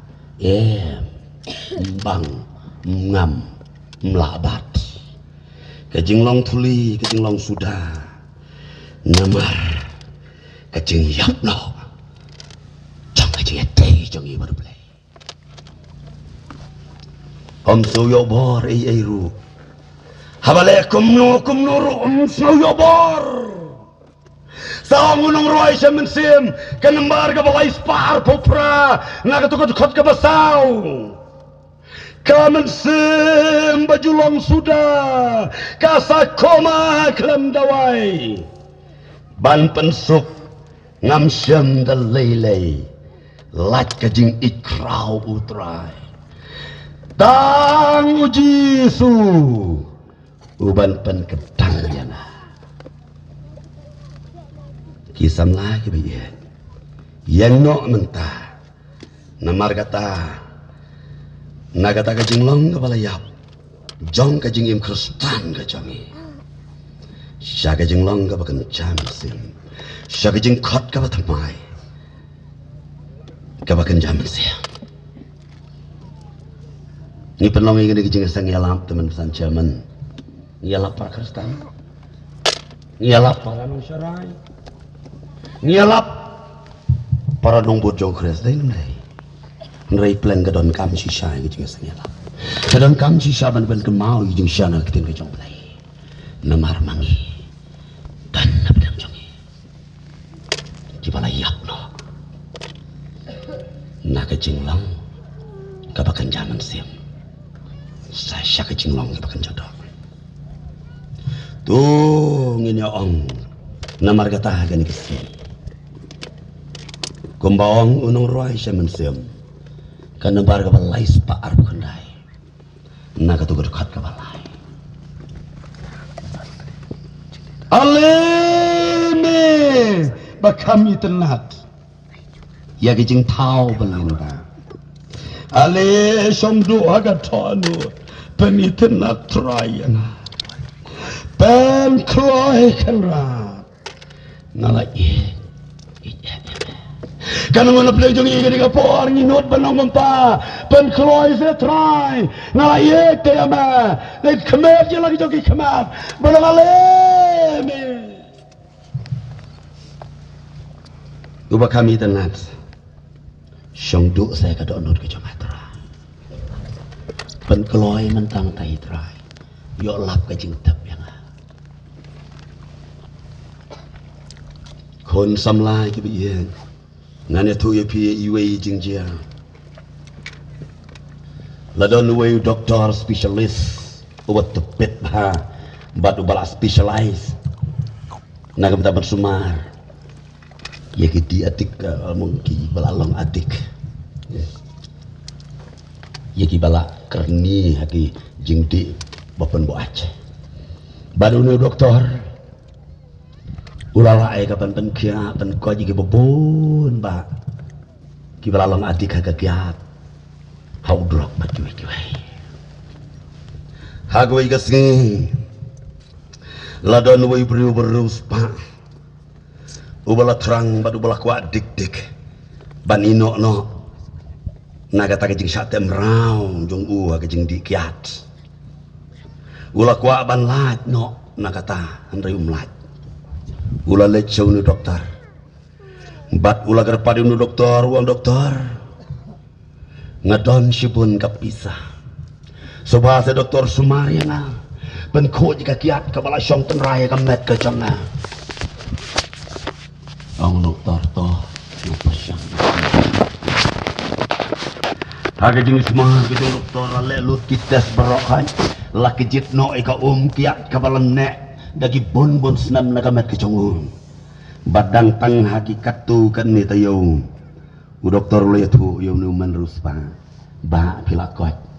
bang ngam melabat kajing long tuli kajing long sudah namar kajing yapno jang kajing ete jang i baru play om suyo bor ei ru habale kumnu suyo bor sa ngunong roy semen sim kanembar ka balai spar popra ngagatukot khot ka basaw kamen sim bajulong sudah kasa koma klem dawai ban pensuk ngam syam dalele lat kajing ikrau utrai tang uji su uban pen kedang yana kisam lagi bayan yang no mentah namar kata nagata kajing long kepala yap jong kajing im kristan kajangi sya kajing long kapakan jam sim sya kajing kot kapatamai kapakan jam sim ni penlong ini kajing sang yalap teman pesan jaman yalap para kristan yalap para masyarakat yalap para nong bojong kristan ini Nrai plan kadon kam sisa gitu ngasanya lah. Kadon kam sisa ban kemau gitu sana kita ngejong play. Namar mangi dan nabdang jongi. Jibala yak no. Nak kejinglang kapakan zaman sim. Saya kejinglang kapakan jodoh. Tuh ngini ong namar kata gani kesi. Kumbawang unong roy semen sim. Karena bar kabalai sepaar kendai, naga tu berkat kabalai. Aleme bakami tenat, ya kijing tau belinda. Ale somdu agak tonu peni tenat trayana, pen kloy kenrat, nalai. Karena mana play jong ini ketika por nginut benong mempa pen kloy se try na ye te ama ne kemer je lagi jogi kemer benong aleme uba kami tenat syong du saya kadok nut ke jomatra pen kloy mentang tai try yo lap ke jing tep yang kon samlai ke bien nanya tu ye pi iwe jingjia ladon we doktor spesialis ubat tepet ha bat ubala specialize naga minta bersumar ye kiti adik mungki balalong adik ye ki bala kerni haki jingdi bapen bo aceh baru nu doktor ulala ay kapan penkia penko jige bobon ba kibalalong adik kagak hau drop baju kiwai hagoi gasngi ladon woi beriu berus pa ubala terang badu bala kuat dik dik ban ino no naga ta kejing satem rau jong u kejing dikiat ula kuat ban lat no naga ta andai umlat ula lecau nu dokter bat ula gerpadi nu dokter uang dokter ngadon sibun kapisa sebahasa dokter Sumaryana benko jika kiat kepala syong tenraya kemet ke jangna ang dokter toh napasyang haga jenis mah gitu dokter lelut kites berokan laki jitno eka kiat kepala nek dagi bon senam nagamet ke jangung badang tang hakikat tu kan ni tayo u dokter lo tu yo nu manrus pa ba pilakot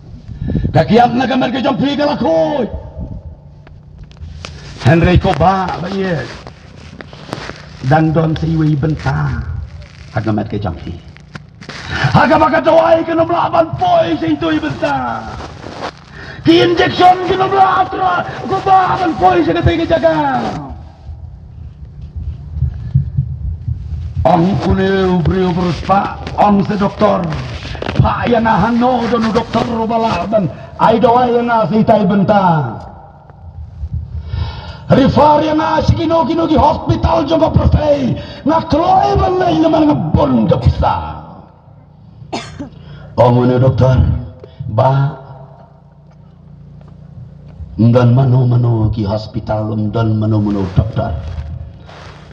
kakiat nagamet ke jang pi kalakot Henry ko ba bayet dan don siwi benta hagamet ke jang pi haga makatawai ke nomlaban poi sing tu benta ki injection ke nomlatra ko ba ban poi sa katay ke jaga ang kunil brio beruspa ang se doktor pa yana hanno don doktor balaban ai doa yana sitai benta rifar yana sikino kino ki hospital jong profe na kloe balai naman ngabon kapsa ang doktor ba dan mano ki hospital dan mano dokter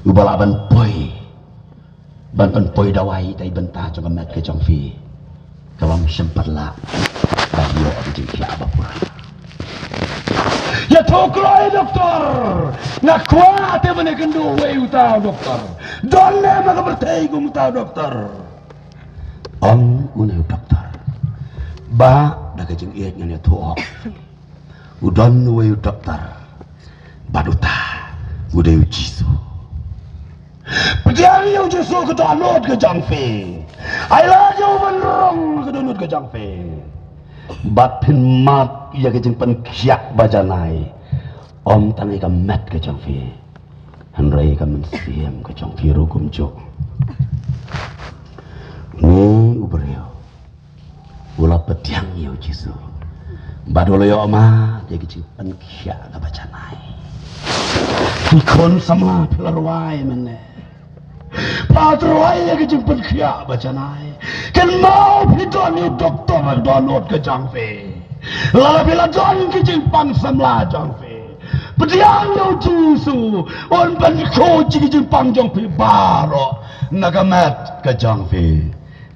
ubalaban poi bantan poi dawai tai benta jong mat ke jong fi kalam sempat la bahyo di apa pura ya tokloi dokter nak kuat e bene kendo we uta dokter don ne maga bertai gum ta dokter ang dokter ba daga jeng iet ngane tuo udon we dokter baduta udah ujisu Pediang yang justru ke donut ke jangfe Ayla jauh menerong ke donut ke jangfe Bat pin mat ia ke jengpen kiak bajanai Om tangi ke mat ke jangfe Henry ke mensiam ke jangfe rukum jok Ni uberio Ula pediang yang justru Badolo ya oma dia ke jengpen kiak ke bajanai Ikon sama pilarwai meneh Patroai ke jemput kia bacanai kan mau pidon ni doktor donot ke jangfe lala bila don ke jempang samla jangfe pediang yo jisu on ban ko ke jempang jangfe baro nagamat ke jangfe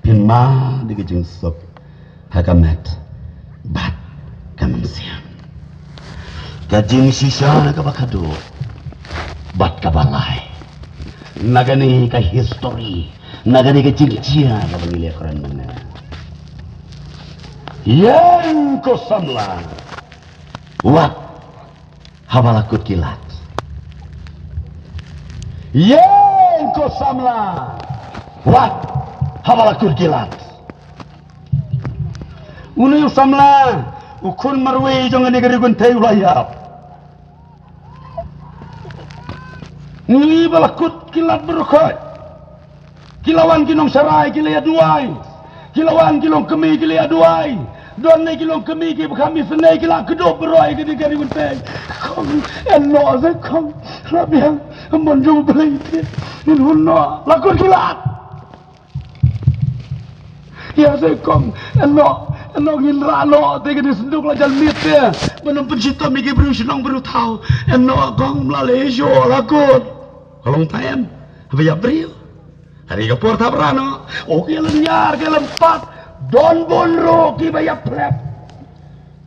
pin ma di ke jengsop hagamat bat kamansiam kajing sisa ke bakado bat kabalai nagani ka history nagani ka cingcia ka pamilya keren mana yang ko samla wat habalakut kilat yang ko samla wat habalakut kilat unu samla ukun marwe jangan negeri guntai ulayap ni balakut kilat berukut kilawan kinong sarai kilaya duai kilawan kilong kemi kilaya duai don ne kilong kemi ki kami senai kilak kedop beroi ke digari guntai kong eno se kong rabiang monjung belai min hunno lakut kilat ya se kong eno ginra no te ke senduk la jalmit dia menum pencipta miki bru senang bru tahu eno kong mlalejo lakut Kolong tayam, apa ya beriu? Hari ke porta berano, oke lenyar ke lempat, don bonro ki bayar plep.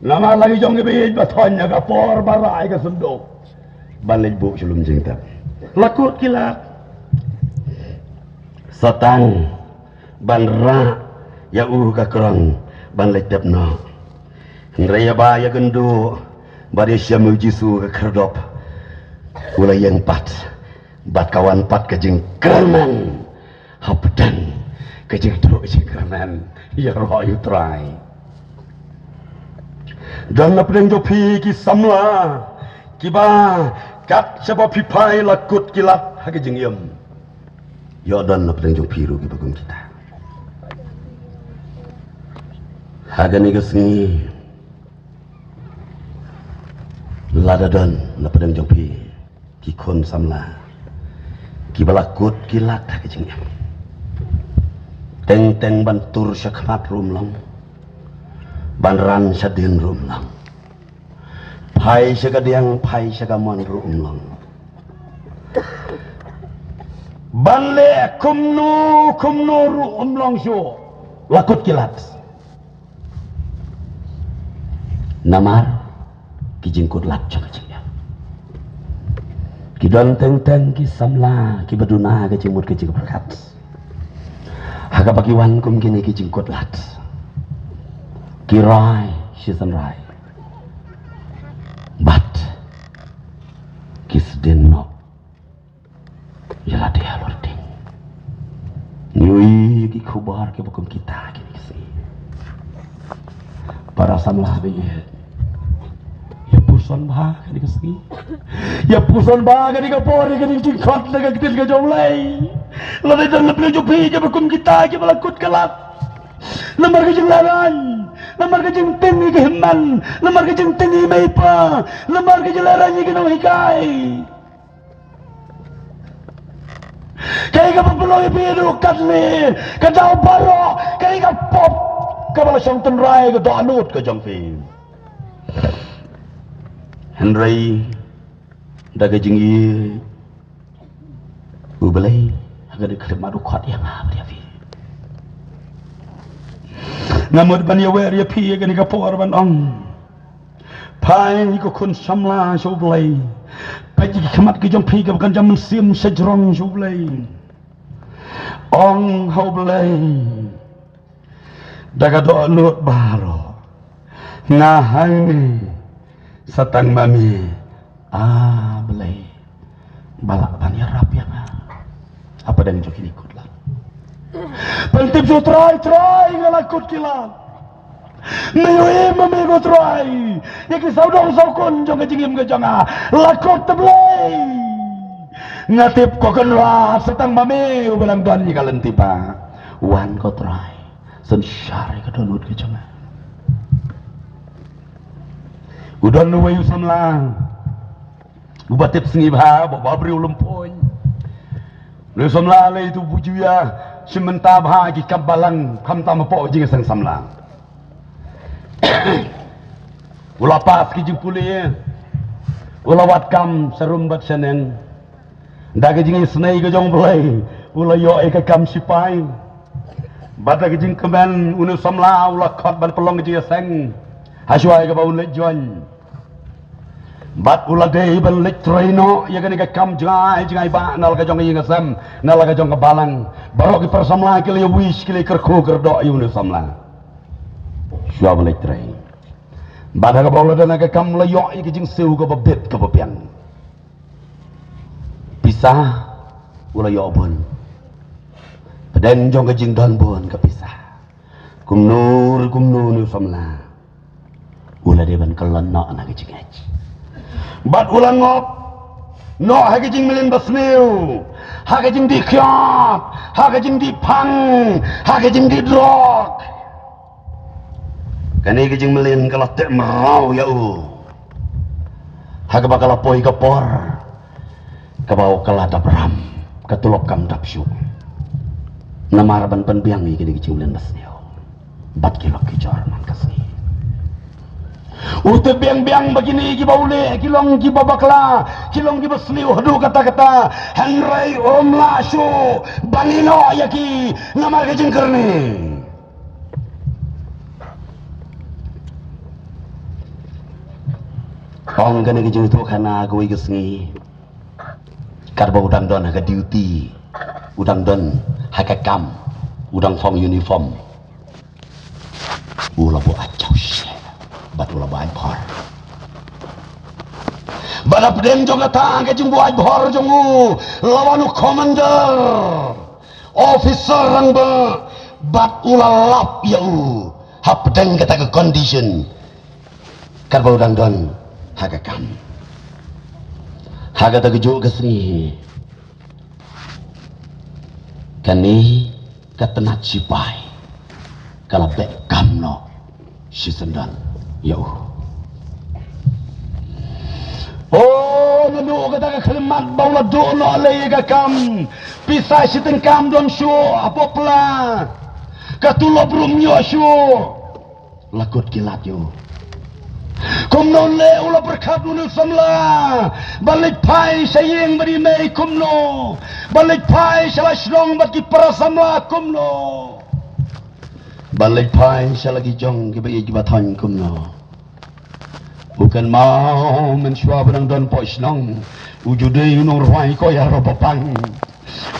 Nama lagi jong ngebej batonnya ke por barai ke sendok. Balik bu sebelum jengta. Lakut kilat. Satang, banra, ya ke kerang, balik dapno. Nraya baya gendo, badai syamu jisu ke kerdop. Ulai yang pat. Bat kawan pat kejeng kerman hapedan kejeng teruk kejeng kerman ya roh you try dan na pedeng jopi ki samla ki ba kat sapa pipai lakut kilat hage jing yem yo dan na pedeng jopi ru ki bagum kita hage ni gesni lada dan na pedeng jopi ki kon samla ki balakut kilat hage jing yem teng bantur syakmat rumlang banran sadin rumlang pai syakadiang pai syakaman rumlang banle kumno rumlang syo lakut kilat namar kijingkut lat cakacingnya kidan teng ki samla ki baduna ke cimut ke berkat haga bagiwan kum kini ki jingkut lat kirai season rai but kisden no jala dia lording nyui ki khubar ke bakum kita kini kisi para samlah be ya puson bah kini kisi ya puson bah kini kapori kini jingkut lega kitil ke jomlai ladai dan lebih jupi je bakum kita ke balakut kelat lembar ke jenglaran lembar ke jeng tengi ke heman lembar ke jeng tengi meipa lembar ke jelaran ke no hikai kai ka peloi biru katli ka dau baro kai ka pop ka bala song tenrai ke doanut ke jong fi Henry daga jingi ubelai agak dekat madu kuat yang apa dia fi ngamud ban ya wer ya pi ga ni ka por ban ong pai ko kun samla shublai pai ji khamat ki jong pi ga kan jam sim sajrong shublai ong hoblai daga do lut baro ngahai ni satang mami blai balak ban ya rap yang apa dan joki ikut lah pentip so try ngalakut kilat mewe mamigo try ya ki saudong sokon jong jingim ke jonga lakut teblai ngatip ko kenwa setang mami ubalang don ni kalen tiba wan ko try sen syare ke donut ke jonga udon nuwe samla ubatip sengi ba babri ulumpoy Lesson lalai itu bujuya sementara bahagi kabalang kamta mapo jing sang samla. Ula pas ki jing pulia. Ula wat kam serumbat seneng. Daga jing snai ke jong belai. Ula yo e ke kam sipai. Bata ke jing kemen unu samla ula khot ban pelong jing sang. Haswai ke baun le join. Bat ulah deh ban lek traino ya kan ka kam jangai ba nal ka jong ing sam nal ka jong ka balang barok ki persamla ki le wish ki le kerko kerdo yu ne samla syab lek train bada ka bawla dan ka kam le yo ki jing seu ka babet ka bapian pisah ulah yo bon peden jong ka jing dan bon ka pisah kumnur ne samla ulah de ban kelon no na ka jing aji bat ulang ngop no hagajing melin basmiu hagajing di kyat hagajing di pang hagajing di drog kani hagajing melin kalau tak merau ya haga bakal poi kapor kabau kala dabram katulok kam dapsu namar ban penbiang ni kini hagajing melin basmiu bat kilok kijor man kasni Ute biang-biang begini kibaule kilong kibabakla kilong kibasliu hadu kata-kata Henry Omlashu banino yaki namar kejengkerni ong kene kejeng itu karena gue gesngi karba udang don haga duty udang don haga kam udang form uniform ula bo acau Batulah bahan bor. Bada pedeng jong kata ke jeng buat bor jongu lawanu commander officer rang bat ulah lap ya hap pedeng kata ke condition Karbau dang don hagakam. Haga tagejo gasni. Kani katenat sipai. Kala bekam no si sendan. Yo. Oh, nadu kata kalimat baula do no alai kakam. Pisai si tengkam don syo apopla. Katulo brum yo syo. Lakut kilat yo. Kumno le ula berkat nunu samla balik pai saying beri mei kumno balik pai salah serong bagi para samla kumno balik pai salah gijong kibai jibatan kumno bukan mau mensyua benang don poisnong ujudai unong ruai koya robopang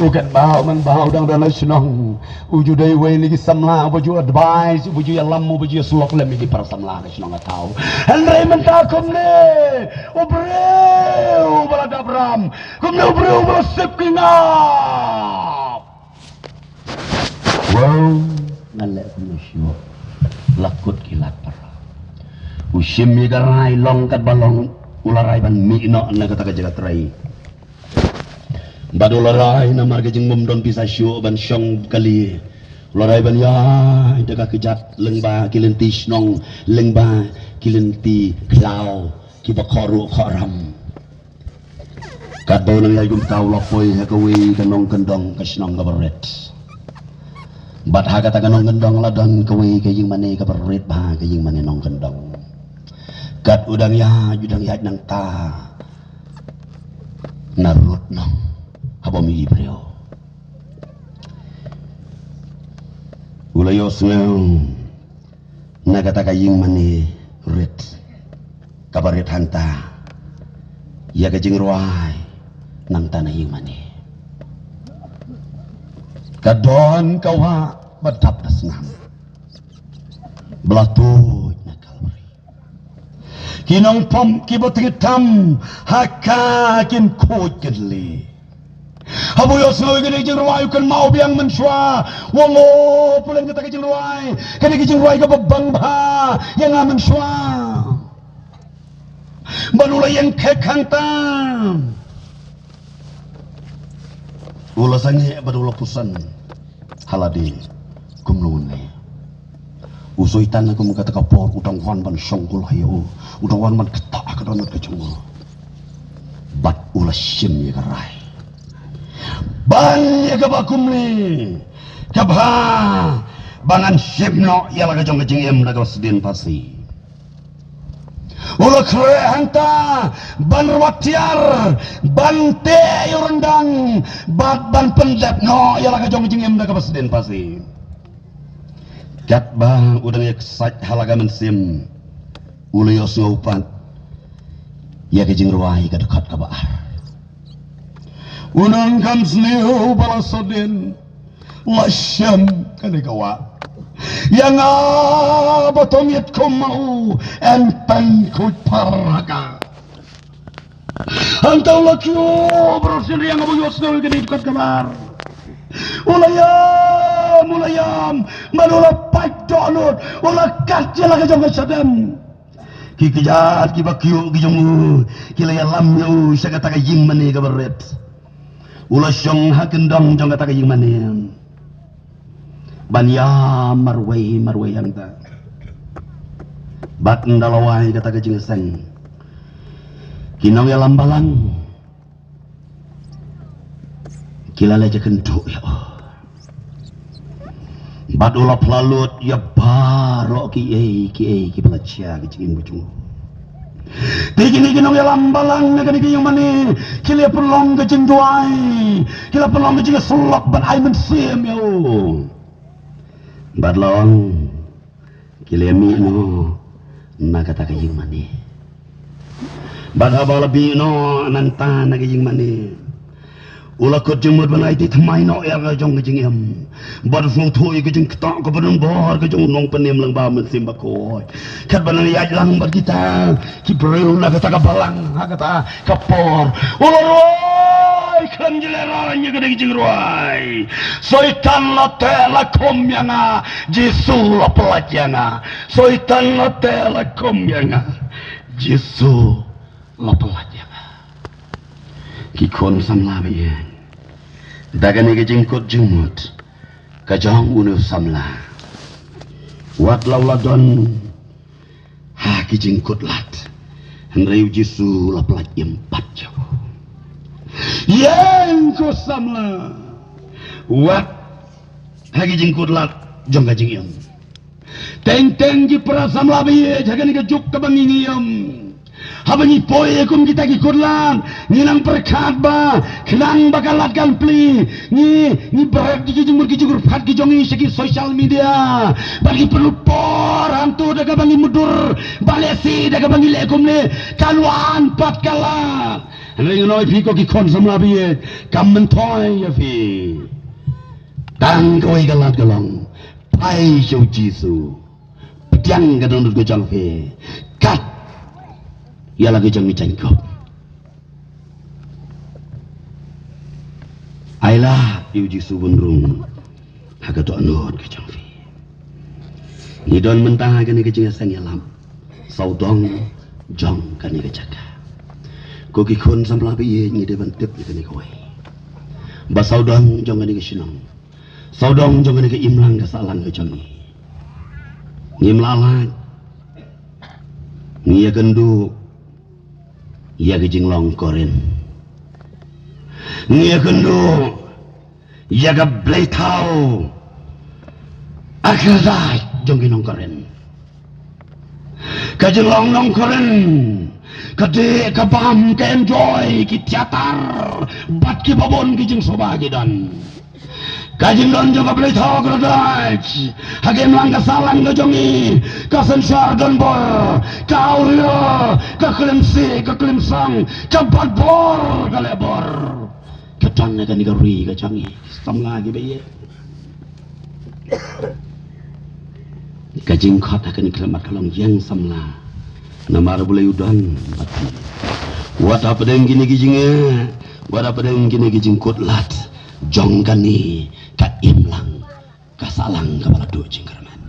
bukan mau menbau dang dan senong ujudai wei lagi samla baju advice baju lamu baju sulok lemi di para samla senong atau Andre mentakum ne obreu balada bram kumne obreu bersip kingap wow ngalek kumne syo lakut kilat para usim garai long kat balong ularai ban mino na kata jagat rai badularai na marga jing mumdon bisa syo ban syong kali ularai ban ya jaga kejat lengba kilenti snong lengba kilenti klau kibakoru kharam kadau nang yagum tau lapoi hakawi kanong kendong kasnong gabaret bat ha kata kanong kendong ladon kawi kaying mane gabaret ba kaying mane nong kendong kat udang ya nang ta narut nong haba mi brio ulayo swem nagata kaying mane ret kabaret hanta ya kajing ruai nang tanah yung mani kadon kawa badap dasnam belatuj na kalori kinong pom kibot hitam haka kin kujeli habu yo snow gede jing ruai kan mau biang mensua wolo pulen kata kajing ruai kene kajing ruai ka babang ba yang mensua balula yang kekantam ulasannya badula pusan haladi kumlune usoitan aku mengata kapor udang wan ban songkul hayo udang wan ban ketak kadonat kecungu bat ulasim ya karai ban ya kabakumni kabha bangan sibno ya laga jong kecing em naga sedin pasi ulah kere hanta ban watiar ban te rendang ban pendap no ya laga jong jing em daga presiden pasti kat bang udang ya kesat halaga mensim ulah yos ngopat ya kejing ruai ka dekat ka baar unang kan sliu balasodin lasyam kane kawa yang batong yet ko mau entang ko paraga antaw lakyo brosin yang abuyos na gani kat kamar ulayam manula $5 ula katya la kajong sadam kikijat kibakyo gijong kilaya lamyo sa kata kaying mani kabaret ula syong hakendang jong kata kaying mani banya marway yang ta bat ndalawai kata kajing sang kinong ya lambalang kilala je kentuk ya bat ulap lalut ya barok ki belajar kajing bucung Tigini kinong ya lambalang na kani kayong mani kila pelong kajing duai kila pelong kajing sulak ban ay mensim ya badlong kilemi no nakata kaying mani badhaba labi no nanta na kaying mani ula ko jumud banai ti thamai no ya ga jong kaying em bad fung thoi kaying kta ko banang bor kaying nong panem lang ba men simba ko kat banang ya lang bad kita ki breu na kata ka balang kata kapor ula kan jeleranya gede kicing ruai soitan latela komyanga jisu la pelajanga soitan latela komyanga Jesu lapelat ya ki kon samla be dagane ke jengkot jumut kajang unu samla wat lauladon ha ki jengkot lat henreu Jesu lapelat empat jago yang ko samla wat ha ki jengkot lat jong kajing em teng-teng ji pra samla be jagane ke juk ka bangingiyam habani poye kum kita kikudlan nginang perkat ba kenang bakalatkan pli ni berat di jumur kijugur phat kijongi segi social media bagi perlu por hantu daga bangi mudur balesi daga bangi lekum ne kalwan pat kala ring noi phi ko ki kon samla bi kam mentoy ya phi tang koi galat galong pai show Jesu pediang gadon go jang phi kat ia lagi jangan cengkok. Ailah diuji subunrung haga to anot ke jangfi. Ni don mentah haga ni ke jengasang yalam. Saudong jong kan ni ke jaga. Ko ki khon samla bi ni de ban tep ni ke ni koi. Ba saudong jong kan ni ke sinong. Saudong jong kan ni ke imlang ke salang ke jangi. Ni mlalat. Ni ya gendu ia ke jinglong korin ngia kendo ia ke bleitau akhirnya jong kinong korin ke jinglong nong korin kade ke bam ke enjoy ki teater bat ki babon ki jing soba gidan kajing don juga bleitau gradaj hagem langga salang ke jongi ke sensar don bor kau rio ke kelimsang ke badbor ke lebor ke tanah ke nigari ke cangi sam lagi bayi kajing kota ke niklemat kalong yang samla namar boleh udan mati wata pedeng gini gijingnya wata pedeng gini gijing kutlat jong kani ka imlang ka salang ka balado jingkarman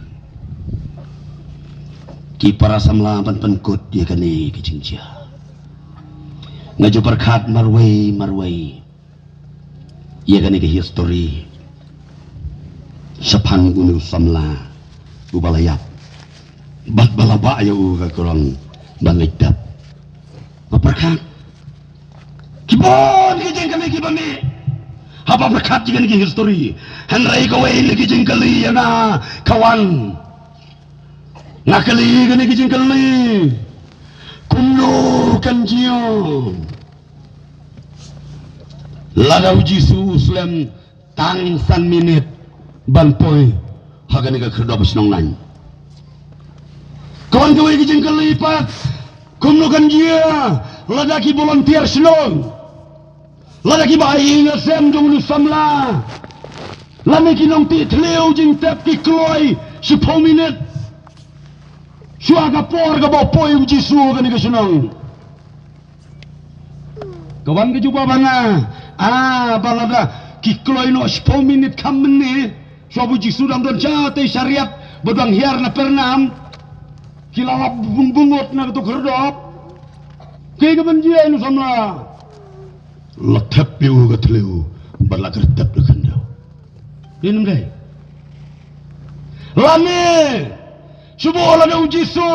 ki para samla pan penkut dia kani ki jingja ngaju perkat marwai ia kani ki history sepan gunung samla ubalayap bat balaba ya ka kurang bangidap perkat kibon ki jing kami kibami apa berkat jika ni history henry kawai lagi jengkali ya na kawan nakali gani jengkali kumno kanjio ladau Jesu Islam tang san minit banpoi hagani ka kerdo besnong lain kawan kawai jengkali pat kumno kanjio ladaki volunteer senong ladaki bayi ngasem jong nu samla lami kinong ti tleu jing tep ki kloi 10 minit suaga por ga bopoi uji su ga ni kesenong kawan ke juba banga balada ki kloi no 10 minit kam ni suabu ji su dang don jate syariat bodang hiar na pernam kilalap bungut na to kerdop ke ga banjia nu samla letep piu ke teleu berla kertep dekan dia ini mdai lami subuh la uji su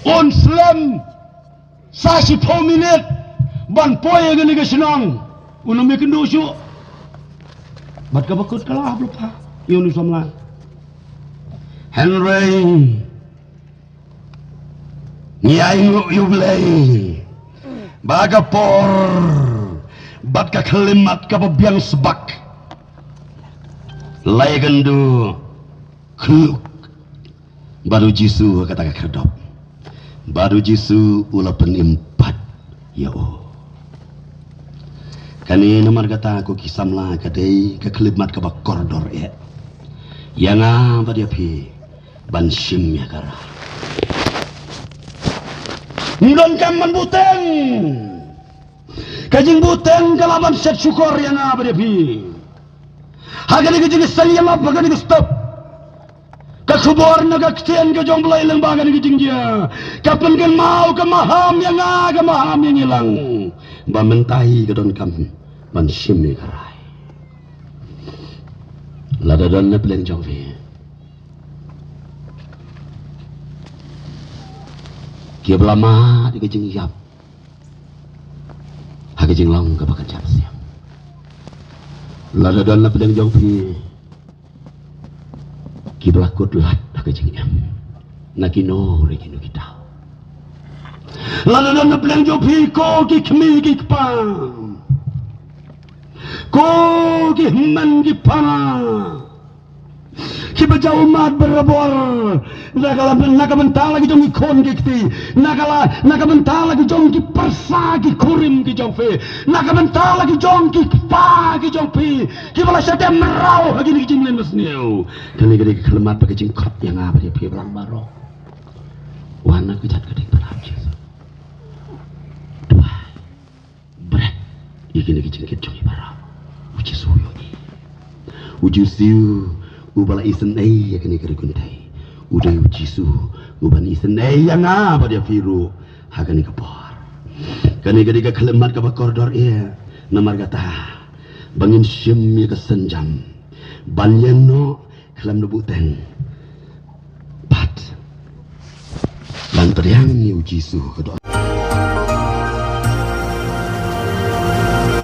on slam sasi 10 minit ban poye gani ke senang unum ke kendo su bat ka bakut kalah lupa yunu samla Henry nyai yublei baga por bat ka kalimat ka biang sebak lay gandu kluk baru Jesu kata ka kerdop baru Jesu ula penimpat ya kani nomor kata aku kisamla kadai ka kalimat ka bakordor yang apa dia pi ban sim ya kara Ndon kaman buteng kajing buteng kalaban set syukur yang apa dia pi hagani kajing sali yang apa gani stop kubur naga ketian ke jong belai lembaga ni jingja kapan kan mau ke maham yang hilang ba mentai ke don kam ban shim ni karai lada don na peleng jong vi kia belama di kejing yap ha kejing long ke bakan cap siam lada don na peleng jong vi ki belakut lat ha kejing yam nakino rekino kita lada don na peleng jong vi ko ki kmi ki kpam ko ki man ki pana ki bajau umat berebor nakala bentar lagi jong ikon ki nakala bentar lagi jong ki persa ki kurim ki jong fe nakala bentar lagi jong ki pa ki jong pi ki bala syada merau lagi ni jing lemes niu kali gede kelemat pakai jing kot yang apa dia pi belang baro wana ku jat gede berap dua berat iki lagi jing jong ibarau uji suyo uji siu ubala isen ya kini kari kuntai udah uji su uban isen yang apa dia firu hakani kapor kani gadi ka kelemat ka koridor ia namar kata bangin syim ya kesenjam banyeno kelam nebuten pat lan teriang uji su kedua